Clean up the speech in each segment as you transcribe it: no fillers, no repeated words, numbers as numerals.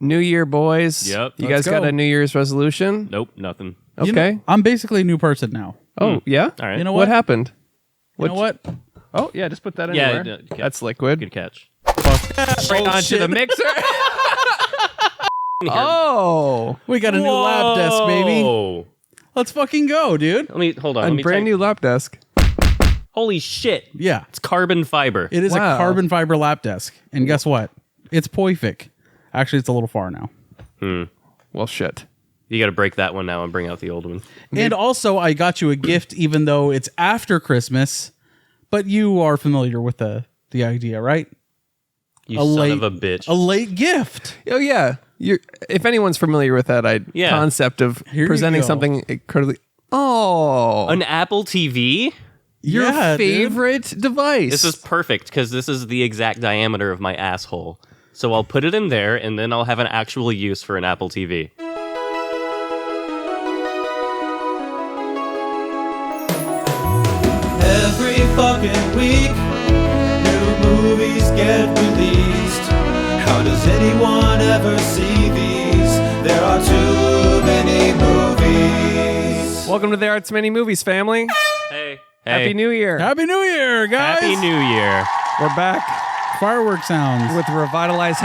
New Year, boys. Yep. You Let's guys got go. a New Year's resolution? Nope, nothing. Okay. You know, I'm basically a new person now. Oh, yeah? All right. You know What happened? You know what? Oh, yeah, just put that Yeah, anywhere. okay. That's liquid. Good catch. Straight onto the mixer. Oh. We got a new lap desk, baby. Whoa. Let's fucking go, dude. Hold on. A Let me brand new lap desk. Holy shit. Yeah. It's carbon fiber. It is Wow. a carbon fiber lap desk. And guess what? It's perfect. Actually, it's a little far now. Well, shit. You got to break that one now and bring out the old one. And also, I got you a gift, even though it's after Christmas. But you are familiar with the idea, right? You son of a bitch. A late gift. Oh, yeah. If anyone's familiar with that concept of Here you presenting go. something incredibly... Oh. An Apple TV? Your Yeah, favorite device. This is perfect because this is the exact diameter of my asshole. So I'll put it in there and then I'll have an actual use for an Apple TV. Every fucking week, new movies get released. How does anyone ever see these? There are too many movies. Welcome to There Are Too Many Movies, family. Hey. Happy New Year. Happy New Year, guys. Happy New Year. We're back Firework sounds. with revitalized...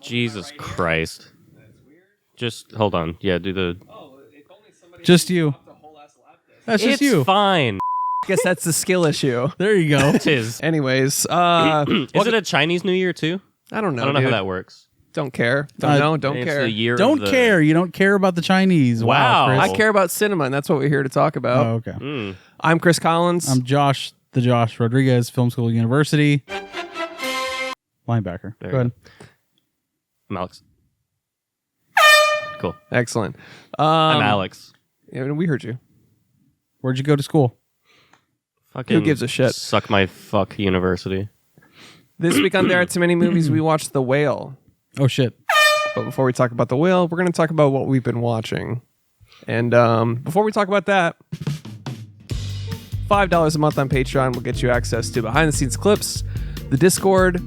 Jesus Christ. Just hold on. Yeah, do the... Just you. That's just It's you. fine. I guess that's the skill issue. There you go. It is. Anyways, Is it a Chinese New Year too? I don't know. I don't know dude. how that works. Don't care. Don't know. Don't It's care. the year Don't of the... care. You don't care about the Chinese. Wow. Chris. I care about cinema, and that's what we're here to talk about. Oh, okay. I'm Chris Collins. I'm Josh Rodriguez, Film School University. Linebacker. There Go you ahead. I'm Alex. Cool. Excellent. I'm Alex. Yeah, we heard you. Where'd you go to school? Fucking gives a shit? Suck my fuck university. This week on There Are Too Many Movies, we watched The Whale. Oh, shit. But before we talk about The Whale, we're going to talk about what we've been watching. And before we talk about that, $5 a month on Patreon will get you access to behind-the-scenes clips, the Discord,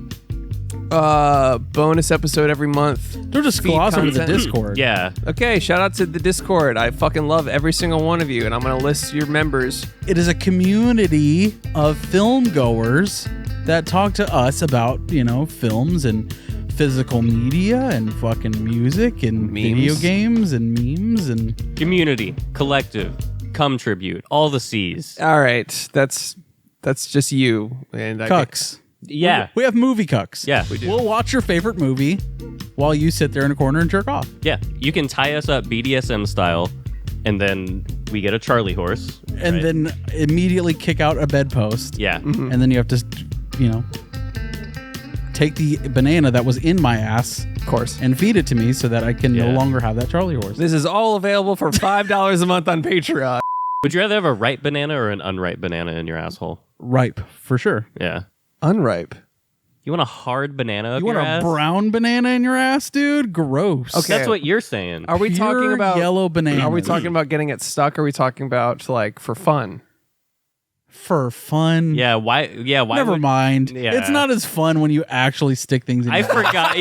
bonus episode every month. Don't just feed gloss over the content. Discord. Yeah. Okay, shout out to the Discord. I fucking love every single one of you, and I'm going to list your members. It is a community of film goers that talk to us about, films and physical media and fucking music and video games and memes and... Community, collective, cum tribute, all the C's. All right, that's just you. And Cucks. Yeah. We have movie cucks. Yeah, we do. We'll watch your favorite movie while you sit there in a corner and jerk off. Yeah. You can tie us up BDSM style, and then we get a Charlie horse. And right? then immediately kick out a bedpost. Yeah. And then you have to, take the banana that was in my ass, Of course. and feed it to me so that I can no Yeah. longer have that Charlie horse. This is all available for $5 a month on Patreon. Would you rather have a ripe banana or an unripe banana in your asshole? Ripe, for sure. Yeah. Unripe. You want a hard banana up You want your a ass? brown banana in your ass, dude? Gross. Okay. That's what you're saying. Are we Pure talking about yellow banana? Are we talking about getting it stuck? Or are we talking about like for fun? For fun? Yeah, why? Yeah, why? Never would- mind. Yeah. It's not as fun when you actually stick things in I your ass. forgot.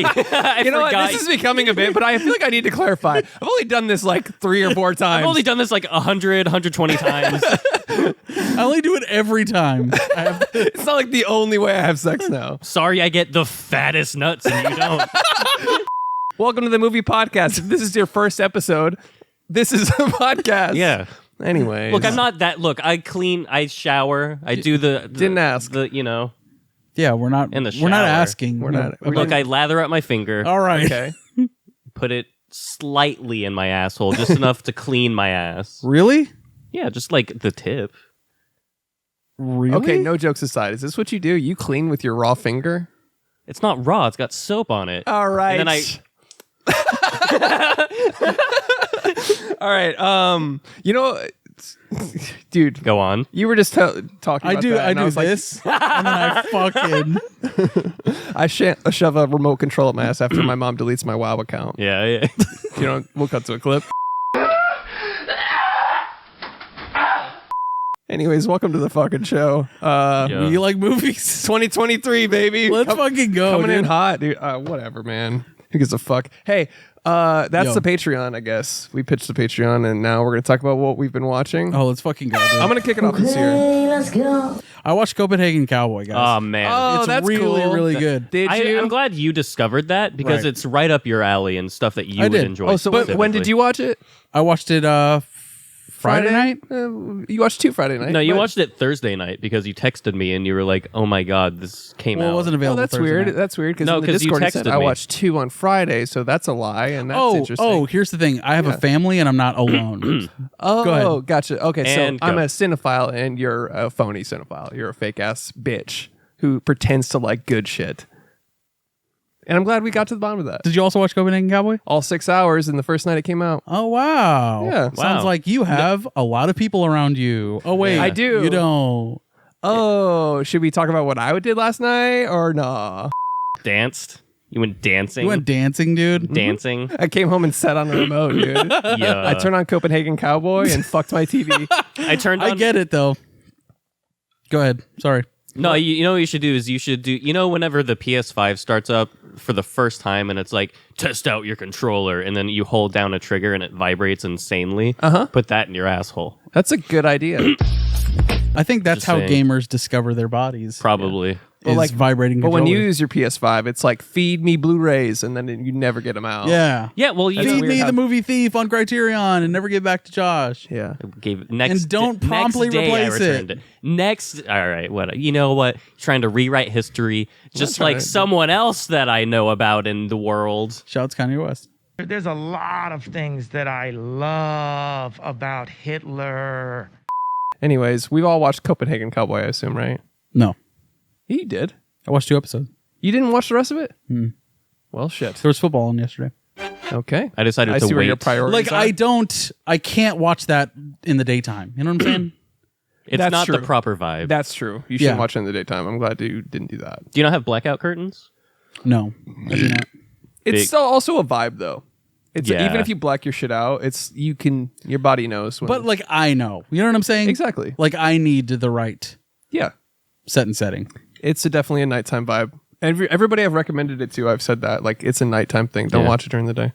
You know what? This is becoming a bit, but I feel like I need to clarify. I've only done this like 3 or 4 times. I've only done this like 100, 120 times. I only do it every time. It's not like the only way I have sex now. Sorry, I get the fattest nuts and you don't. Welcome to the movie podcast. If this is your first episode, this is a podcast. Yeah. Anyway, Look, I'm not that. Look, I clean, I shower, I do the Didn't ask. The Yeah, we're not. In the We're not shower. asking. We're not- Okay. look, I lather up my finger, All right. Okay. put it slightly in my asshole, just enough to clean my ass. Really? Yeah, just like the tip. Really? Okay. No jokes aside. Is this what you do? You clean with your raw finger? It's not raw; it's got soap on it. All right. And then All right. Dude, go on. you were just talking. I about do. that, I and do was like, this, and then I fucking. I shove a remote control up my ass after my mom deletes my WoW account. Yeah, yeah. We'll cut to a clip. Anyways, welcome to the fucking show. Yeah. You like movies? 2023, baby. Let's fucking go. Coming in dude. hot, dude. Whatever, man. Who gives a fuck? Hey, that's Yo. the Patreon, I guess. We pitched the Patreon, and now we're going to talk about what we've been watching. Oh, let's fucking go, dude. I'm going to kick it off this year. Let's go. I watched Copenhagen Cowboy, guys. Oh man. Oh, it's that's really, cool. really good. Did you? I'm glad you discovered that because Right. it's right up your alley and stuff that you I would did. enjoy. Oh, so when did you watch it? I watched it Friday night. You watched 2 Friday night. No, you Right. watched it Thursday night because you texted me and you were like, "Oh my god, this came Well, out." it wasn't Oh, available. that's Thursday weird. night. That's weird because No, in the 'cause you Discord it said texted I me. watched 2 on Friday, so that's a lie, and that's interesting. Oh, here's the thing. I have Yeah. a family and I'm not alone. Oh, Go ahead. gotcha. Okay, And so I'm go. a cinephile and you're a phony cinephile. You're a fake ass bitch who pretends to like good shit. And I'm glad we got to the bottom of that. Did you also watch Copenhagen Cowboy? All 6 hours in the first night it came out. Oh, wow. Yeah. Sounds Wow. like you have a lot of people around you. Oh, wait. I do. You don't. Oh, should we talk about what I did last night or nah? danced. You went dancing. You went dancing, dude? dancing. I came home and sat on the remote, dude. Yeah. I turned on Copenhagen Cowboy and fucked my TV. I turned on. I get it, though. Go ahead. Sorry. No, you know what you should do is you should do. You know, whenever the PS5 starts up for the first time and it's like test out your controller, and then you hold down a trigger and it vibrates insanely. Put that in your asshole. That's a good idea. I think that's Just how saying. gamers discover their bodies. Probably. Is like- vibrating But when you controllers. use your PS5, it's like feed me Blu-rays, and then you never get them out. Yeah. Yeah. Well, you Feed weird me how- the movie Thief on Criterion and never get back to Josh. Yeah. gave next And don't next promptly day I replace returned it. Next, all right, what? You know what? Trying to rewrite history, just trying like to- someone else that I know about in the world. Shouts Kanye West. There's a lot of things that I love about Hitler. Anyways, we've all watched Copenhagen Cowboy, I assume, right? No. You did. I watched 2 episodes. You didn't watch the rest of it? Well, shit. There was football on yesterday. Okay. I decided I to see where your wait. priorities Like, are. I can't watch that in the daytime. You know what I'm saying? It's That's not true. the proper vibe. That's true. You should Yeah. watch it in the daytime. I'm glad you didn't do that. Do you not have blackout curtains? No, I do not. It's Big- still also a vibe, though. It's Yeah. even if you black your shit out, your body knows. When, But, like, I know. You know what I'm saying? exactly. Like, I need the right Yeah. set and setting. It's definitely a nighttime vibe. Everybody I've recommended it to, I've said that. Like, it's a nighttime thing. Don't Yeah. watch it during the day.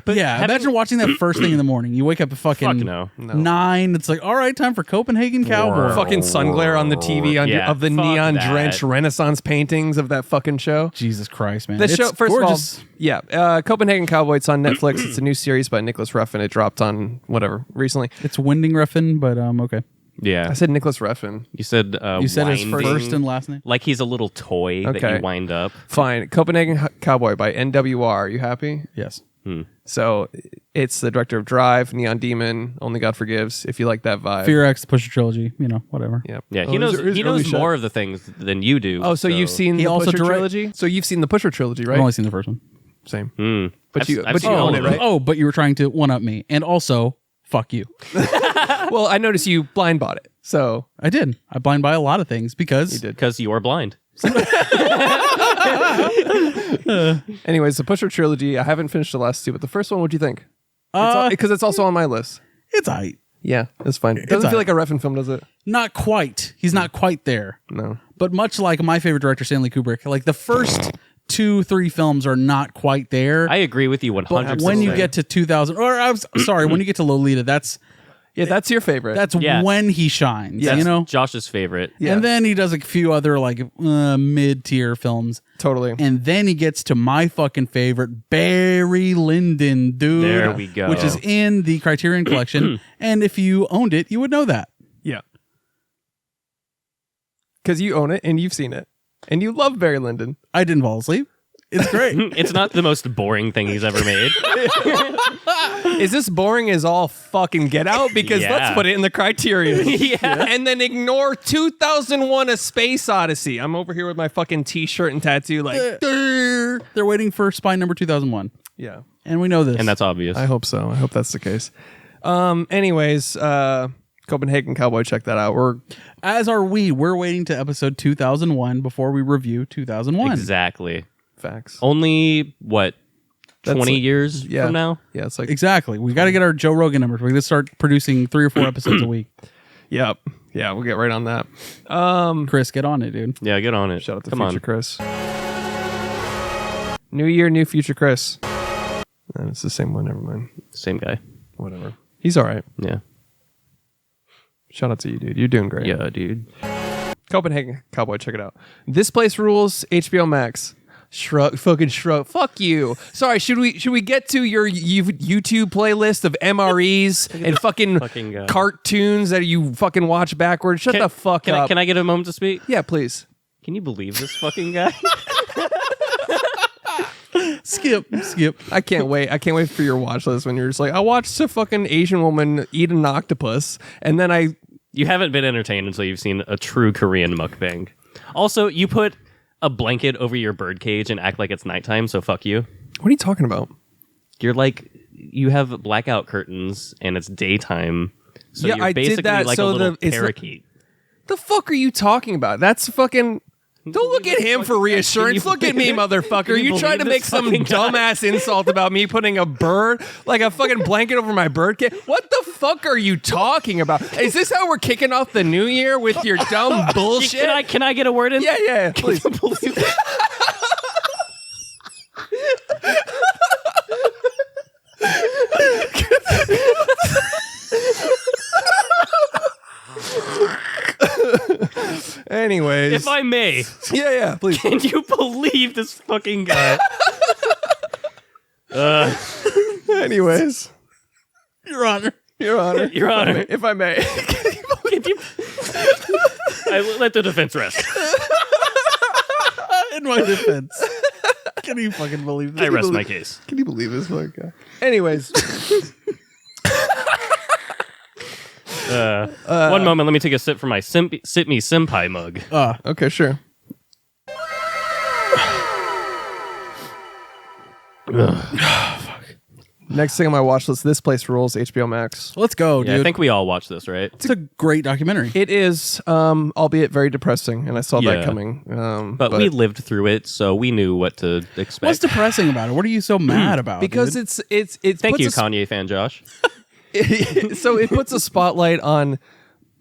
But yeah, having- imagine watching that first thing in the morning. You wake up at fucking Fuck no. 9. It's like, all right, time for Copenhagen Cowboy. Fucking sun glare on the TV Yeah, of the fuck neon that. drenched Renaissance paintings of that fucking show. Jesus Christ, man. The It's show, first gorgeous. of all, yeah, Copenhagen Cowboy. It's on Netflix. It's a new series by Nicholas Refn. It dropped on whatever recently. It's Winding Refn, but okay. Yeah. I said Nicholas Refn. You said You said his winding, first and last name? like he's a little toy that Okay. you wind up. Fine. Copenhagen Cowboy by NWR. Are you happy? Yes. So it's the director of Drive, Neon Demon, Only God Forgives. If you like that vibe. Fear X, the Pusher Trilogy, whatever. Yeah. Yeah, Oh, he knows is it- he is it early knows shit? more of the things than you do. Oh, so you've seen He the also Pusher direct- trilogy? So you've seen the Pusher trilogy, I've right? only seen the first one. Same. But But you own it, right? Oh, but you were trying to one up me. And also, fuck you. Well, I noticed you blind bought it. So I did. I blind buy a lot of things because you did. because you are blind. Anyways, the Pusher trilogy. I haven't finished the last 2, but the first one, what'd you think? uh, Because it's also on my list. it's aight. Yeah, it's fine. It doesn't aight. feel like a Refn film, does it? Not quite. He's not quite there. No. But much like my favorite director, Stanley Kubrick, like the first 2-3 films are not quite there. I agree with you 100%. but when you get to 2000, or I was sorry, when you get to Lolita, that's Yeah, that's your favorite. Yeah. when he shines. Yes. You know. Josh's favorite. Yeah. And then he does a few other like mid-tier films. totally. And then he gets to my fucking favorite, Barry Lyndon, dude. There we go. Which is in the Criterion Collection. And if you owned it, you would know that. Yeah. Because you own it and you've seen it. And you love Barry Lyndon. I didn't fall asleep. It's great. It's not the most boring thing he's ever made. Is this boring as all fucking get out? Because Yeah. let's put it in the Criterion. Yeah. And then ignore 2001 A Space Odyssey. I'm over here with my fucking t-shirt and tattoo like, They're waiting for Spy Number 2001. yeah. And we know this. And that's obvious. I hope so. I hope that's the case. Anyways, Copenhagen Cowboy, check that out. As are we. We're waiting to episode 2001 before we review 2001. Exactly. Facts. Only, what, That's 20 like- years Yeah. from now? Yeah, it's like, Exactly. We got to get our Joe Rogan numbers. We're going to start producing 3 or 4 episodes a week. yep. Yeah, we'll get right on that. Chris, get on it, dude. Yeah, get on it. Shout out to Come Future on. Chris. New year, new future, Chris. It's the same one. Never mind. Same guy. Whatever. He's all right. Yeah. Shout out to you, dude. You're doing great. Yeah, dude. Copenhagen Cowboy, check it out. This place rules. HBO Max. Shrug, fucking shrug. Fuck you. Sorry. Should we get to your YouTube playlist of MREs and fucking cartoons that you fucking watch backwards? Shut the fuck up. Can I get a moment to speak? Yeah, please. Can you believe this fucking guy? Skip. I can't wait. I can't wait for your watch list when you're just like, I watched a fucking Asian woman eat an octopus, and then You haven't been entertained until you've seen a true Korean mukbang. Also, you put a blanket over your birdcage and act like it's nighttime, so fuck you. What are you talking about? You're like, you have blackout curtains and it's daytime, so Yeah, you're I did basically that, like so a little it's parakeet. The fuck are you talking about? That's fucking... Don't look at him for reassurance. Look at me, motherfucker. You trying to make some dumbass insult about me putting a bird, like a fucking blanket over my bird cage? What the fuck are you talking about? Is this how we're kicking off the new year with your dumb bullshit? Can I get a word in? Yeah, please. Can you believe that? Anyways. If I may. Yeah, please. Can you believe this fucking guy? Anyways. Your Honor. Your Honor. Your Honor. If I may. Can you... I let the defense rest. In my defense. Can you fucking believe that? I rest my case. Can you believe this fucking guy? Anyways. One moment, let me take a sip from my Sit Me Senpai mug. Okay, sure. Next thing on my watch list, This Place Rules, HBO Max. Let's go, Yeah, dude. I think we all watched this, right? it's a great documentary. It is, albeit very depressing, and I saw that Yeah. coming. But we lived through it, so we knew what to expect. What's depressing about it? What are you so mad about? because dude? it's Thank you, puts a Kanye fan Josh. so it puts a spotlight on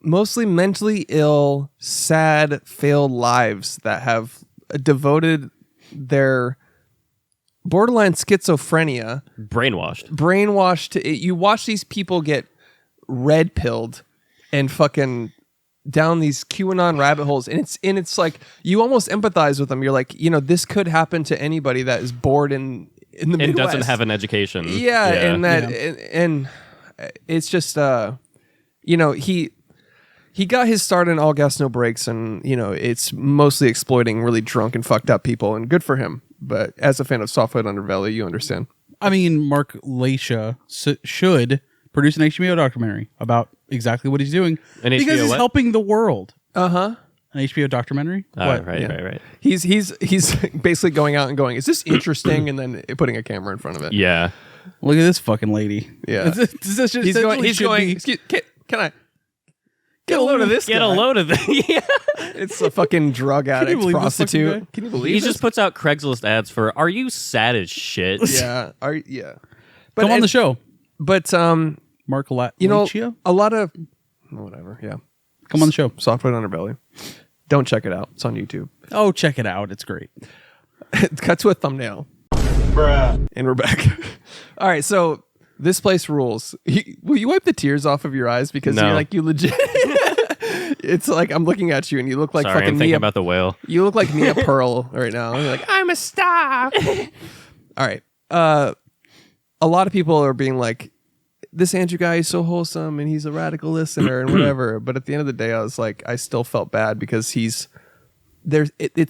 mostly mentally ill, sad, failed lives that have devoted their borderline schizophrenia, brainwashed to it. You watch these people get red pilled and fucking down these QAnon rabbit holes, and it's like you almost empathize with them. You're like, this could happen to anybody that is bored in the Midwest and doesn't have an education. Yeah, and that and it's just he got his start in All Gas No Brakes, and it's mostly exploiting really drunk and fucked up people, and good for him. But as a fan of Softwood Underbelly, you understand. I mean, Mark Laisha should produce an HBO documentary about exactly what he's doing because HBO he's what? helping the world. An HBO documentary. Right. He's basically going out and going, is this interesting? And then putting a camera in front of it. Yeah. Look at this fucking lady. Yeah. He's going. Excuse, can I get a load of this? Get guy? a load of this. Yeah. It's a fucking drug addict, believe this fucking prostitute. guy? Can you believe He this? just puts out Craigslist ads for, are you sad as shit? Yeah. But Come on the show, But Mark Laisha? A lot of whatever. Yeah. Come on the show. Softwood Underbelly. Don't check it out. It's on YouTube. Oh, check it out. It's great. Cut to a thumbnail. Bruh. And we're back. All right, so This Place Rules. Will you wipe the tears off of your eyes because No. you're like you legit? It's like I'm looking at you and you look like Sorry, fucking I'm thinking Mia. about the whale. You look like Mia Pearl right now. You're like, I'm a star. All right. A lot of people are being like, this Andrew guy is so wholesome and he's a radical listener and whatever. But at the end of the day, I was like, I still felt bad because it's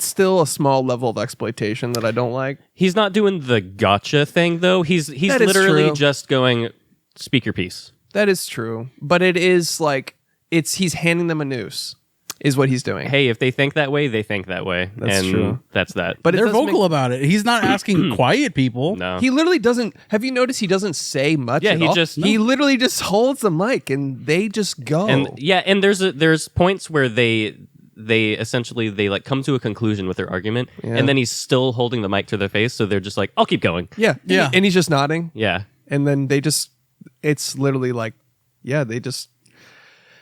still a small level of exploitation that I don't like. He's not doing the gotcha thing, though. He's That is literally true. just going, speak your piece. That is true. But it is like, he's handing them a noose is what he's doing. Hey, if they think that way, they think that way. That's and true. That's that. But it They're doesn't vocal about it. He's not asking quiet people. no. He literally doesn't. Have you noticed he doesn't say much? Yeah, at he all? just- he literally just holds the mic and they just go. And there's points where they essentially like come to a conclusion with their argument, Yeah. and then he's still holding the mic to their face, so they're just like, I'll keep going. yeah. And he's just nodding. Yeah. And then it's literally like, yeah,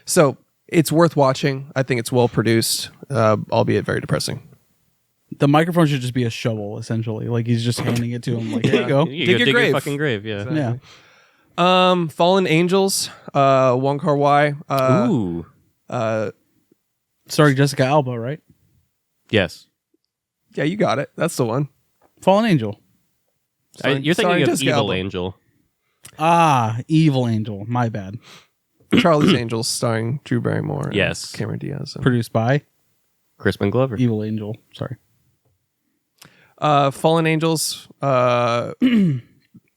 so it's worth watching. I think it's well produced, albeit very depressing. The microphone should just be a shovel, essentially. Like he's just handing it to him. Like, here you go. You Dig go your dig grave. your fucking grave. Yeah. Yeah. Fallen Angels, Wong Kar-wai. Ooh. Sorry, Jessica Alba, right? Yes. Yeah, you got it. That's the one. Fallen Angel. You're starring thinking of Jessica Evil Alba. Angel. Evil Angel. My bad. Charlie's Angels, starring Drew Barrymore. and Yes. Cameron Diaz. Produced by Crispin Glover. Evil Angel. Sorry. Fallen Angels.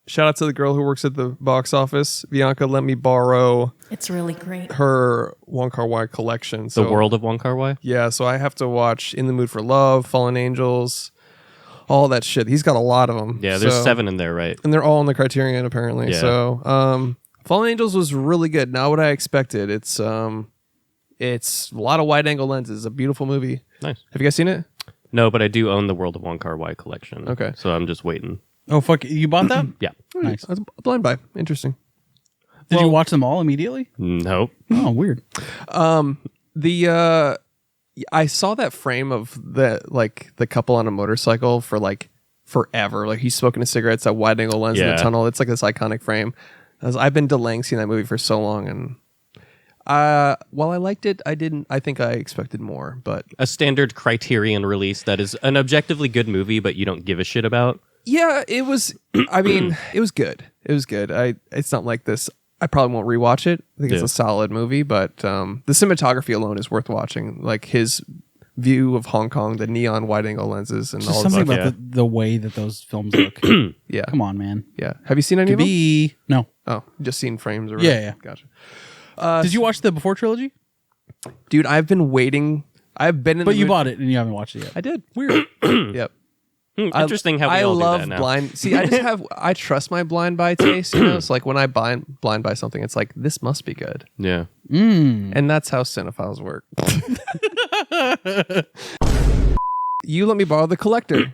Shout out to the girl who works at the box office. Bianca let me borrow It's really great. her Wong Kar-wai collection. The World of Wong Kar-wai. Yeah, so I have to watch In the Mood for Love, Fallen Angels, all that shit. He's got a lot of them. Yeah, there's 7 in there, right? And they're all in the Criterion, apparently. Yeah. So, Fallen Angels was really good. Not what I expected. It's a lot of wide-angle lenses. A beautiful movie. Nice. Have you guys seen it? No, but I do own the World of Wong Kar-wai collection. Okay. So I'm just waiting. Oh, fuck. You bought that? Yeah. Nice. That's a blind buy. Interesting. Did you watch them all immediately? Nope. Oh, weird. I saw that frame of the couple on a motorcycle for like forever. Like he's smoking a cigarette. It's that wide angle lens in the Yeah. tunnel. It's like this iconic frame. I've been delaying seeing that movie for so long, and while I liked it, I think I expected more. But A standard Criterion release that is an objectively good movie, but you don't give a shit about. yeah, it was. I mean, it was good. It was good. It's not like this. I probably won't rewatch it. I think it's Yeah. a solid movie, but the cinematography alone is worth watching. Like his view of Hong Kong, the neon wide angle lenses, and Just all something that. fuck about the way that those films look. Yeah, Come on, man. yeah. Have you seen any To of them? be... No. Oh, just seen frames. Or Yeah, yeah. Gotcha. Did you watch the Before trilogy? Dude, I've been waiting. I've been in. But the you mood- bought it and you haven't watched it yet. I did. Weird. Yep. Interesting how we I all love do that now. blind. See, I just have. I trust my blind buy taste. You know, it's like when I blind buy something, it's like this must be good, Yeah. and that's how cinephiles work. You let me borrow The Collector.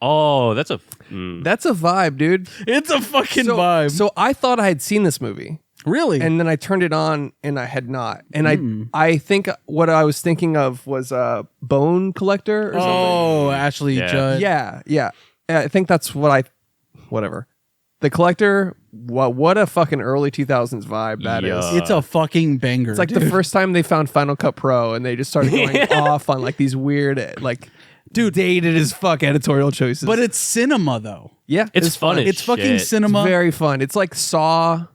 Oh, that's a... That's a vibe, dude. It's a fucking So, vibe. so I thought I had seen this movie. Really? And then I turned it on and I had not. And I think what I was thinking of was Bone Collector or something. oh, Ashley Yeah. Judd. Yeah. I think that's whatever. The Collector, what a fucking early 2000s vibe that is. Yeah. It's a fucking banger. It's like the first time they found Final Cut Pro and they just started going off on like these weird, like, dude, dated as fuck editorial choices. But it's cinema, though. yeah, It's fun as It's fucking shit. cinema. It's very fun. It's like Saw.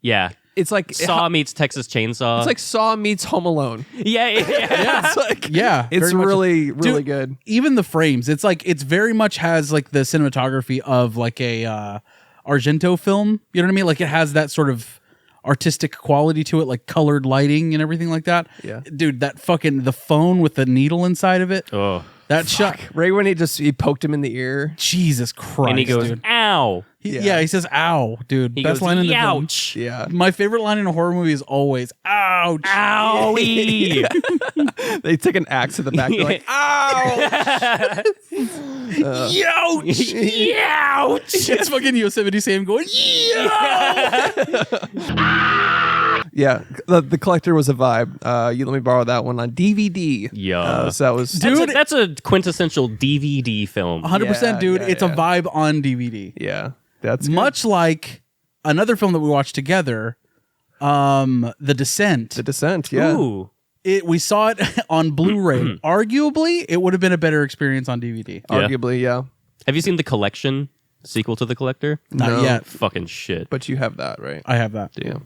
Yeah. It's like Saw meets Texas Chainsaw. It's like Saw meets Home Alone. yeah. It's like Yeah, it's very much. really Dude, good. Even the frames, it's like it's very much has like the cinematography of like a Argento film. You know what I mean? Like it has that sort of artistic quality to it, like colored lighting and everything like that. Yeah. Dude, that fucking the phone with the needle inside of it. Oh. That shot. Right when he poked him in the ear. Jesus Christ. And he goes, dude. ow. Yeah, he says "ow," dude. He Best goes, line in the film. ouch. Yeah. My favorite line in a horror movie is always "ouch." Owie. They take an axe to the back. They're like, Ouch! Ouch. It's fucking Yosemite Sam going, yeah. The Collector was a vibe. You let me borrow that one on DVD. Yeah. So that was That's a quintessential DVD film. 100%, Yeah, dude. yeah, It's yeah. a vibe on DVD. yeah. That's good. Much like another film that we watched together, The Descent. The Descent. Yeah. Ooh. We saw it on Blu-ray. Arguably, it would have been a better experience on DVD. Yeah. Arguably, yeah. Have you seen The Collection, sequel to The Collector? Not No. yet. Fucking shit. But you have that, right? I have that. Yeah.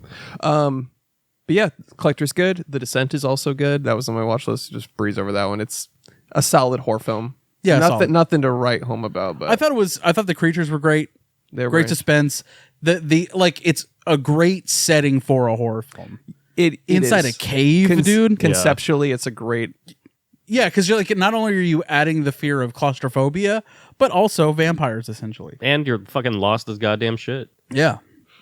But yeah, Collector's good. The Descent is also good. That was on my watch list. Just breeze over that one. It's a solid horror film. Yeah, solid. nothing to write home about. But I thought the creatures were great. they were Great suspense. The like it's a great setting for a horror film. It Inside is. a cave, dude. Conceptually, it's a great. Yeah, because you're like not only are you adding the fear of claustrophobia, but also vampires essentially. And you're fucking lost as goddamn shit. Yeah,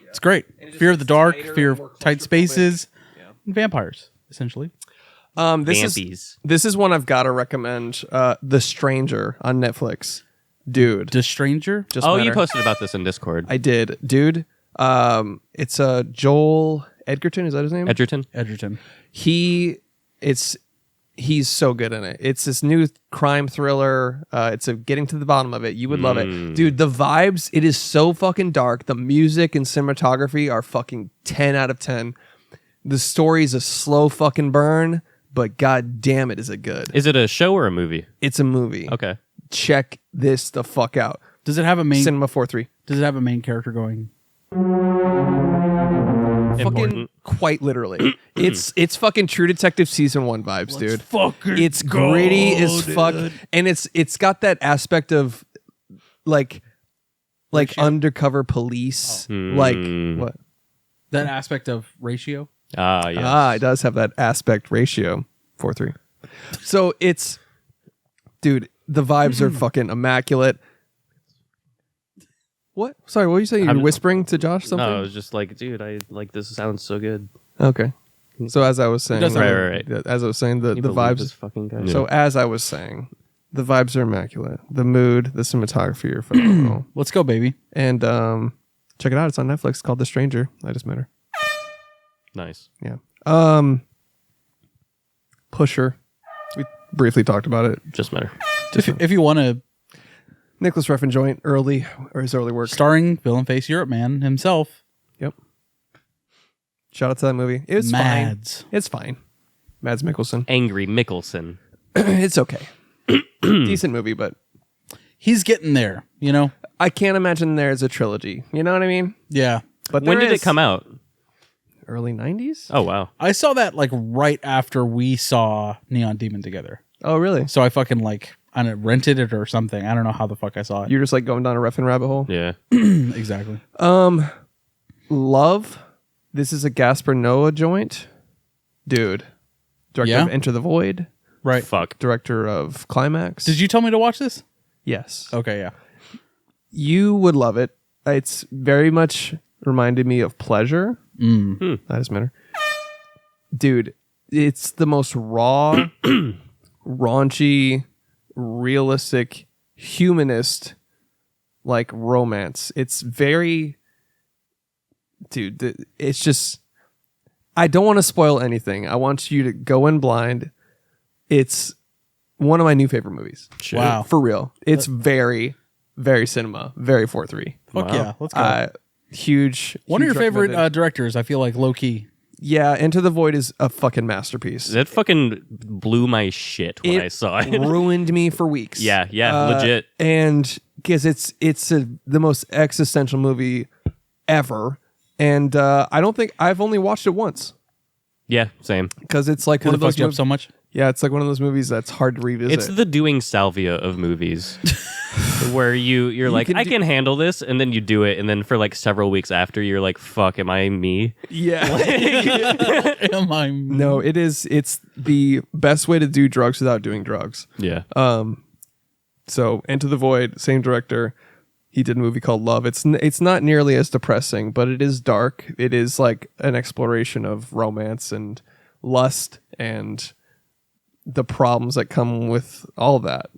it's great. Fear of the dark, fear of tight spaces, and vampires essentially. Vampies. This is one I've got to recommend. The Stranger on Netflix, dude. The Stranger. Just Oh, met you her. posted about this in Discord. I did, dude. It's Joel Edgerton. Is that his name? Edgerton? Edgerton. He's so good in it. It's this new crime thriller. It's a getting to the bottom of it. You would love it. Dude, the vibes, it is so fucking dark. The music and cinematography are fucking 10 out of 10. The story's a slow fucking burn, but god damn it, is it good. Is it a show or a movie? It's a movie. Okay. Check this the fuck out. Does it have a main Cinema 4.3. Does it have a main character going? Fucking quite literally. It's fucking True Detective season 1 vibes, dude. It's gritty as fuck, and it's got that aspect of like undercover police, like what? That aspect of Ratio? Yes. It does have that aspect ratio 4.3. So it's, dude, the vibes are fucking immaculate. What? Sorry, what were you saying? You were whispering to Josh something? No, I was just like, dude, this sounds so good. Okay. So as I was saying, Right. as I was saying, the vibes. This fucking guy. So as I was saying, the vibes are immaculate. The mood, the cinematography are phenomenal. Let's go, baby. And check it out. It's on Netflix. It's called The Stranger. I just met her. Nice. Yeah. Pusher. We briefly talked about it. Just met her. If you want to, Nicholas Refn joint early, or his early work. starring Villain Face Europe Man himself. Yep. Shout out to that movie. It's Mads. fine. It's fine. Mads Mikkelsen. Angry Mickelson. It's okay. Decent movie, but He's getting there, you know? I can't imagine there's a trilogy. You know what I mean? Yeah. But When there did it is. come out? Early 90s? Oh, wow. I saw that like right after we saw Neon Demon together. Oh, really? So I fucking like, I don't know, rented it or something. I don't know how the fuck I saw it. You're just like going down a Refn rabbit hole? Yeah. Exactly. Love. This is a Gaspar Noé joint. Dude. Director Yeah? of Enter the Void. Right. Fuck. Director of Climax. Did you tell me to watch this? Yes. Okay, yeah. You would love it. It's very much reminded me of Pleasure. I just met her. Dude, it's the most raw, raunchy, realistic, humanist, like romance. It's very, dude, it's just, I don't want to spoil anything. I want you to go in blind. It's one of my new favorite movies. Shit. Wow. For real. It's very, very cinema, very 4.3. Fuck Wow. yeah. Let's go. Huge. One of your huge favorite recommended. directors, I feel like low key. Yeah, Into the Void is a fucking masterpiece. That fucking blew my shit when I saw it. ruined me for weeks. Yeah, legit. And because it's the most existential movie ever, and I don't think I've only watched it once Yeah, same. because it's like one Because of it those fucked you up so much. Yeah, it's like one of those movies that's hard to revisit. It's the doing salvia of movies. Where you're like, can I do- can handle this, and then you do it, and then for like several weeks after, you're like, fuck, am I me? yeah. Am I? No, it is. It's the best way to do drugs without doing drugs. Yeah. So, Into the Void, same director. He did a movie called Love. It's not nearly as depressing, but it is dark. It is like an exploration of romance and lust and the problems that come with all that.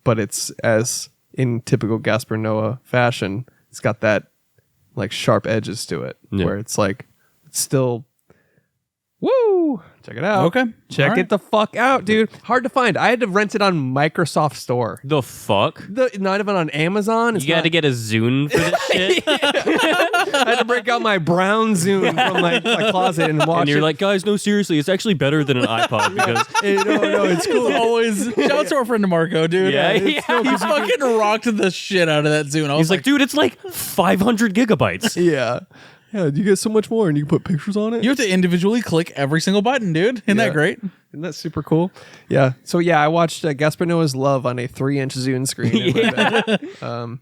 But it's, as in typical Gaspar Noé fashion, it's got that like sharp edges to it, Yeah. where it's like it's still. Woo! Check it out. Okay. Check All right. it the fuck out, dude. Hard to find. I had to rent it on Microsoft Store. The fuck? Not even on Amazon. It's You got to not- get a Zune for this shit? I had to break out my brown Zune from my closet and watch And you're it. like, guys, no, seriously, it's actually better than an iPod because No, it's cool. Always shout out to our friend Marco, dude. Yeah, He fucking rocked the shit out of that Zune. I was he's like, dude, it's like 500 gigabytes. Yeah. Yeah, you get so much more, and you can put pictures on it. you have to individually click every single button, dude. Isn't Yeah. that great? Isn't that super cool? Yeah. So yeah, I watched Gaspar Noé's Love on a 3-inch Zune screen. In my bed.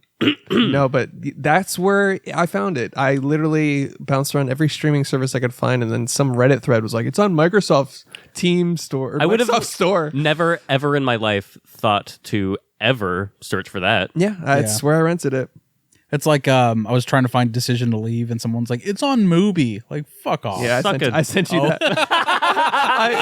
No, but that's where I found it. I literally bounced around every streaming service I could find, and then some Reddit thread was like, "It's on Microsoft's Team Store." Or I would have Microsoft Store. never, ever in my life thought to ever search for that. Yeah, that's where I rented it. It's like I was trying to find Decision to Leave, and someone's like, "It's on Mubi." Like, fuck off. Yeah, Suck I sent you that.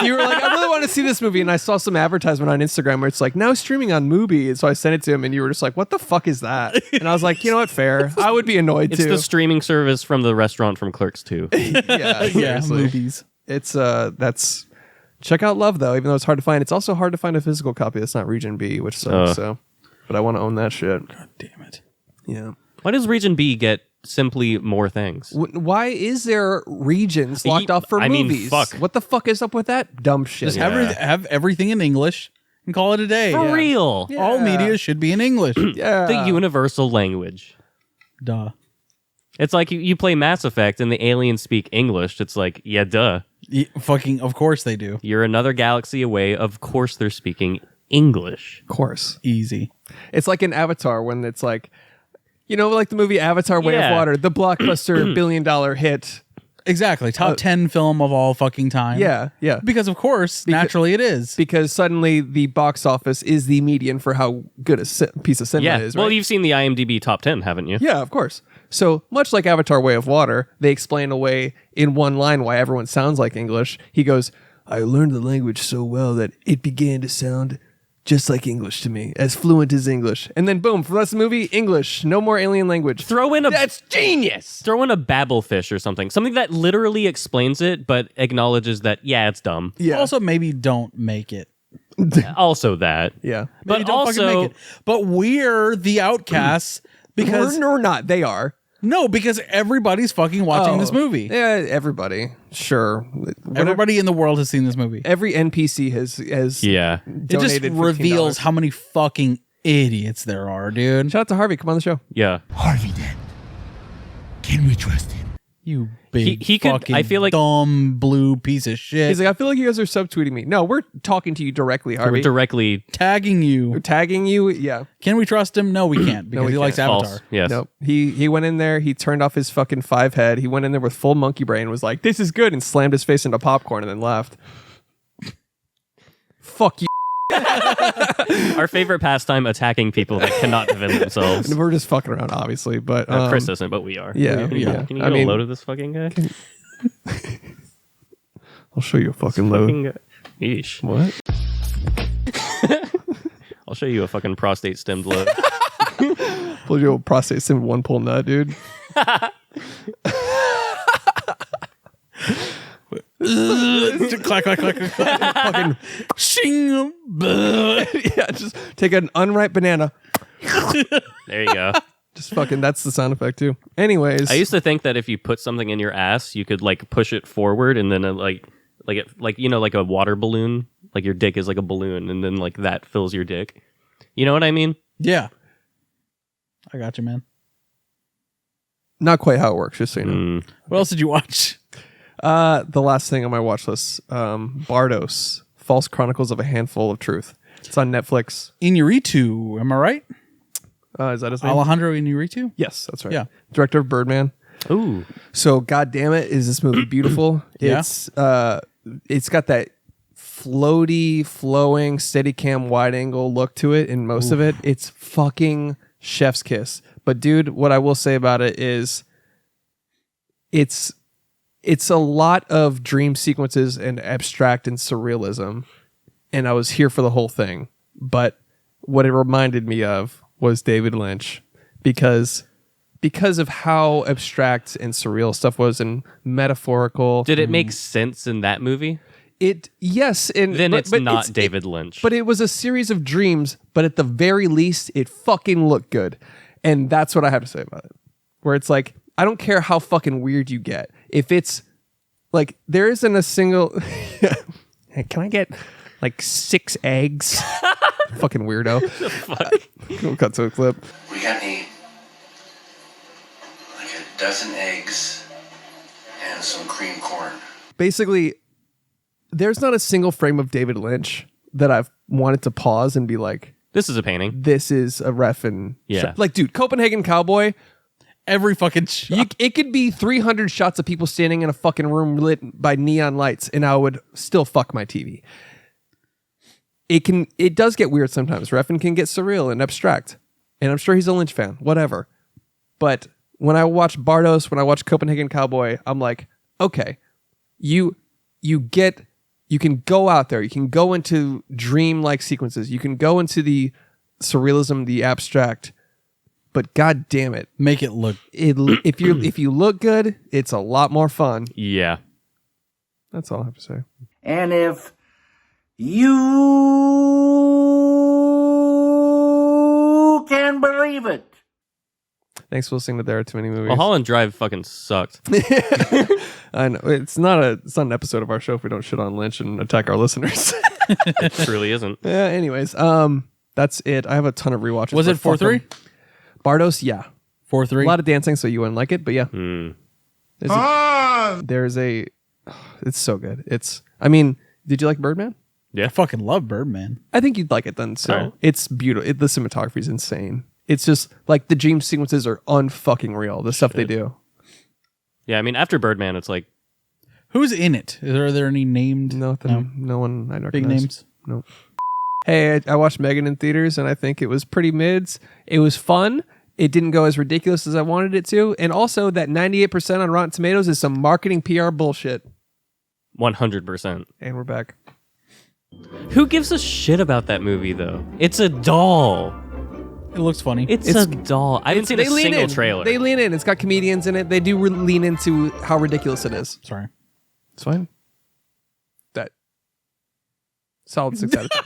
You were like, I really want to see this movie, and I saw some advertisement on Instagram where it's like, now streaming on Mubi. And so I sent it to him, and you were just like, what the fuck is that? And I was like, you know what, fair. I would be annoyed It's too. the streaming service from the restaurant from Clerks 2. Yeah, Yeah, seriously. movies. It's that's Check out Love, though, even though it's hard to find. It's also hard to find a physical copy that's not Region B, which sucks. But I want to own that shit. God damn it. Yeah. Why does Region B get simply more things? Why is there regions locked off for movies? Fuck. What the fuck is up with that dumb shit? Just have everything in English and call it a day. For real. Yeah. All media should be in English. Yeah. The universal language. Duh. It's like you play Mass Effect and the aliens speak English. It's like, yeah, duh. Fucking, of course they do. You're another galaxy away. Of course they're speaking English. Of course. Easy. It's like in Avatar when it's like, like the movie Avatar Way of Water, the blockbuster $1 billion hit. Exactly. Top 10 film of all fucking time. Yeah, yeah. Because, of course, naturally it is. Because suddenly the box office is the median for how good a piece of cinema is, right? Well, you've seen the IMDb top 10, haven't you? Yeah, of course. So much like Avatar Way of Water, they explain away in one line why everyone sounds like English. He goes, I learned the language so well that it began to sound just like English to me, as fluent as English. And then boom, for the rest of the movie, English. No more alien language. That's genius! Throw in a babblefish or something. Something that literally explains it, but acknowledges that, it's dumb. Yeah. Also, maybe don't make it. Also that. Yeah. But Maybe don't fucking also, make it. But we're the outcasts because... We're not. They are. No, because everybody's fucking watching this movie. Yeah, everybody. Sure. Everybody in the world has seen this movie. Every NPC has yeah. It just donated reveals $15. how many fucking idiots there are, dude. Shout out to Harvey. Come on the show. Yeah. Harvey dead. Can we trust him? You big He could- fucking I feel like- dumb blue piece of shit. He's like, I feel like you guys are subtweeting me. No, we're talking to you directly, Harvey. We're directly tagging you. Tagging you. Yeah. Can we trust him? No, we can't because we he likes can't. Avatar. false. Yes. Nope. He went in there. He turned off his fucking 5 head. He went in there with full monkey brain. Was like, this is good, and slammed his face into popcorn and then left. Fuck you. Our favorite pastime, attacking people that cannot defend themselves. We're just fucking around, obviously, but Chris isn't, but we are. Yeah. Yeah. yeah. Can you get a load of this fucking guy? I'll show you a fucking load. Fucking guy. Yeesh. What? I'll show you a fucking prostate stemmed load. Pulled you a prostate sim one pull nut, dude. Clack, clack, clack, clack. Fucking Shing. yeah. Just take an unripe banana. There you go. Just fucking. That's the sound effect too. Anyways, I used to think that if you put something in your ass, you could like push it forward and then like a water balloon. Like your dick is like a balloon, and then like that fills your dick. You know what I mean? Yeah. I got you, man. not quite how it works. Just so you know. What else did you watch? The last thing on my watch list, Bardos, False Chronicles of a Handful of Truth. It's on Netflix. Inarritu, am I right? Is that his name? Alejandro Inarritu? Yes, that's right. Yeah. Director of Birdman. Ooh. So, God damn it, is this movie beautiful? Yeah. It's got that floaty, flowing, Steadicam wide angle look to it in most of it. It's fucking chef's kiss. But dude, what I will say about it is it's a lot of dream sequences and abstract and surrealism. And I was here for the whole thing. But what it reminded me of was David Lynch because of how abstract and surreal stuff was and metaphorical. Did it make sense in that movie? Yes, and Then but it's not it's- David Lynch. But it was a series of dreams, but at the very least, it fucking looked good. And that's what I have to say about it. Where it's like, I don't care how fucking weird you get. If it's like, there isn't a single. Hey, can I get like 6 eggs? Fucking weirdo. We'll cut to a clip. We got any, like a dozen eggs and some cream corn. Basically, there's not a single frame of David Lynch that I've wanted to pause and be like, This is a painting. this is a reffin' Yeah. shot. Like, dude, Copenhagen Cowboy, Every fucking shot. it could be 300 shots of people standing in a fucking room lit by neon lights, and I would still fuck my TV. It does get weird sometimes. Reffin can get surreal and abstract. And I'm sure he's a Lynch fan, whatever. But when I watch Bardos, when I watch Copenhagen Cowboy, I'm like, okay, you can go out there, you can go into dream-like sequences, you can go into the surrealism, the abstract, but god damn it, Make it look. if you look good, it's a lot more fun. Yeah. That's all I have to say. And if You can believe it. Thanks for listening to There Are Too Many Movies. Mulholland Drive fucking sucked. I know it's not an episode of our show if we don't shit on Lynch and attack our listeners. It truly isn't. Yeah. Anyways, that's it. I have a ton of rewatches. Was it 4-3? Bardos, yeah. 4-3. A lot of dancing, so you wouldn't like it, but yeah. There's a. It's so good. I mean, did you like Birdman? I fucking love Birdman. I think you'd like it then. So Alright. it's beautiful. The cinematography is insane. It's just like the dream sequences are unfucking real. The stuff they do. Yeah, I mean, after Birdman, it's like, Who's in it? Are there any named? No one I recognize. Big names? No. Hey, I watched Megan in theaters, and I think it was pretty mids. It was fun. It didn't go as ridiculous as I wanted it to. And also, that 98% on Rotten Tomatoes is some marketing PR bullshit. 100%. And we're back. Who gives a shit about that movie, though? It's a doll. It looks funny. It's a doll. I haven't seen a single trailer. They lean in. It's got comedians in it. They do lean into how ridiculous it is. Sorry. It's fine. That solid 6 out of 10.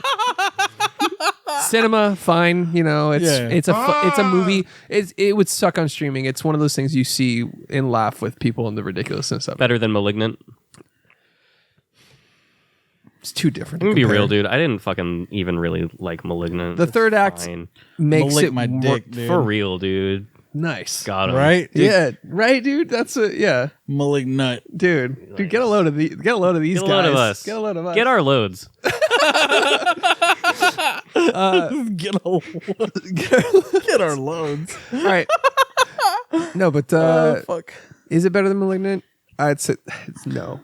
Cinema, fine. You know, it's a movie. It would suck on streaming. It's one of those things you see and laugh with people and the ridiculousness of it. Better than Malignant. It's too different. I'm gonna be real, dude. I didn't fucking even really like Malignant. The third act Fine. makes Lick it my more dick, dude. For real, dude. nice. Got him. Right? Yeah, right, dude. That's yeah, Malignant. dude. Get a load of these Get a guys. load of us. Get a load of us. Get our loads. Get our loads. All right. No, but Fuck. is it better than Malignant? I'd say no,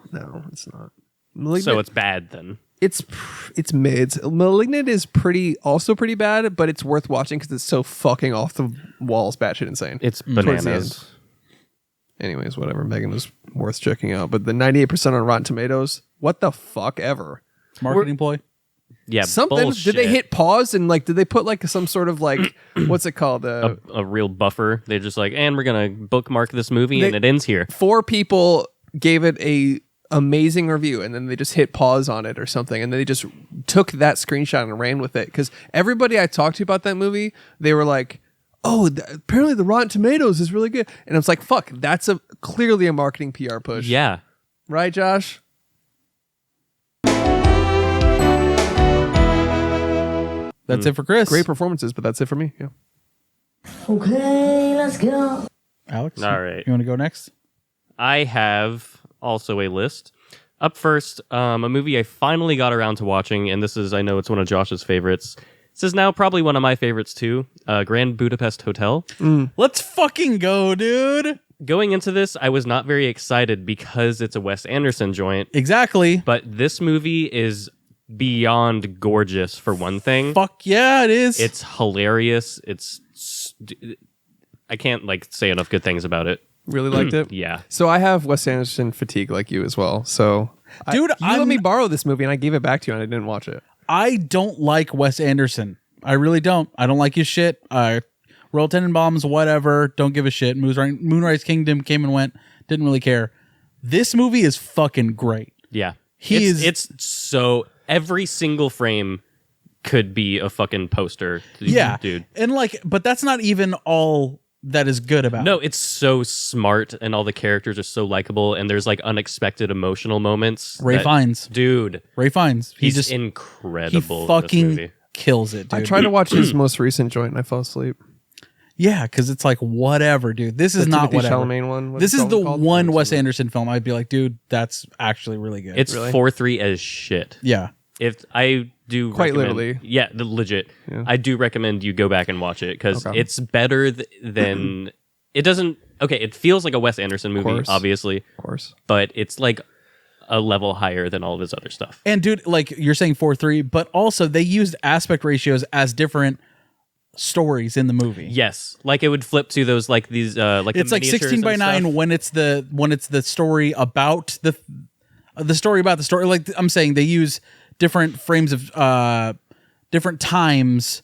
it's not. Malignant, So it's bad then. it's mids. Malignant is also pretty bad, but it's worth watching because it's so fucking off the walls, batshit insane. It's Towards the bananas. end. Anyways, whatever. Megan was worth checking out, but the 98% on Rotten Tomatoes, what the fuck ever? Marketing ploy. Yeah, Something. bullshit. Did they hit pause and like? Did they put like some sort of like what's it called? a real buffer? They're just like, and we're gonna bookmark this movie, and it ends here. 4 people gave it a amazing review, and then they just hit pause on it or something, and then they just took that screenshot and ran with it. Because everybody I talked to about that movie, they were like, "Oh, apparently the Rotten Tomatoes is really good," and I was like, "Fuck, that's clearly a marketing PR push." Yeah. Right, Josh? That's it for Chris. Great performances, but that's it for me. Yeah. Okay, let's go. Alex. All right. You want to go next? I have also a list. Up first, a movie I finally got around to watching, and I know it's one of Josh's favorites. This is now probably one of my favorites too. Grand Budapest Hotel. Let's fucking go, dude. Going into this, I was not very excited because it's a Wes Anderson joint, Exactly. but this movie is beyond gorgeous for one thing. Fuck yeah, it is. It's hilarious. I can't say enough good things about it. Really liked it. Yeah. So I have Wes Anderson fatigue like you as well. So, Dude, you let me borrow this movie and I gave it back to you and I didn't watch it. I don't like Wes Anderson. I really don't. I don't like his shit. Royal Tenenbaums, whatever. Don't give a shit. Moonrise Kingdom came and went. Didn't really care. This movie is fucking great. Yeah. It's so every single frame could be a fucking poster. Yeah. Dude. And but that's not even all that is good about No, it. it's so smart and all the characters are so likable and there's unexpected emotional moments. Ray Fiennes. Dude. Ray Fiennes. He's he incredible in this fucking movie. kills it, dude. I tried to watch his most recent joint and I fell asleep. Yeah, because it's whatever, dude. This is The not Timothée whatever. Chalamet one. What This is the called? one Wes Anderson film I'd be like, dude, that's actually really good. It's Really? 4-3 as shit. yeah. If I do Quite recommend- literally. Yeah, legit. Yeah. I do recommend you go back and watch it because Okay. it's better than it doesn't. Okay, it feels like a Wes Anderson movie, course. obviously, Of course. but it's a level higher than all of his other stuff. And dude, you're saying 4-3, but also they used aspect ratios as different stories in the movie. Yes, it would flip to those these It's the 16 by 9 when it's the story about the story about the story. Like I'm saying, they use different frames of different times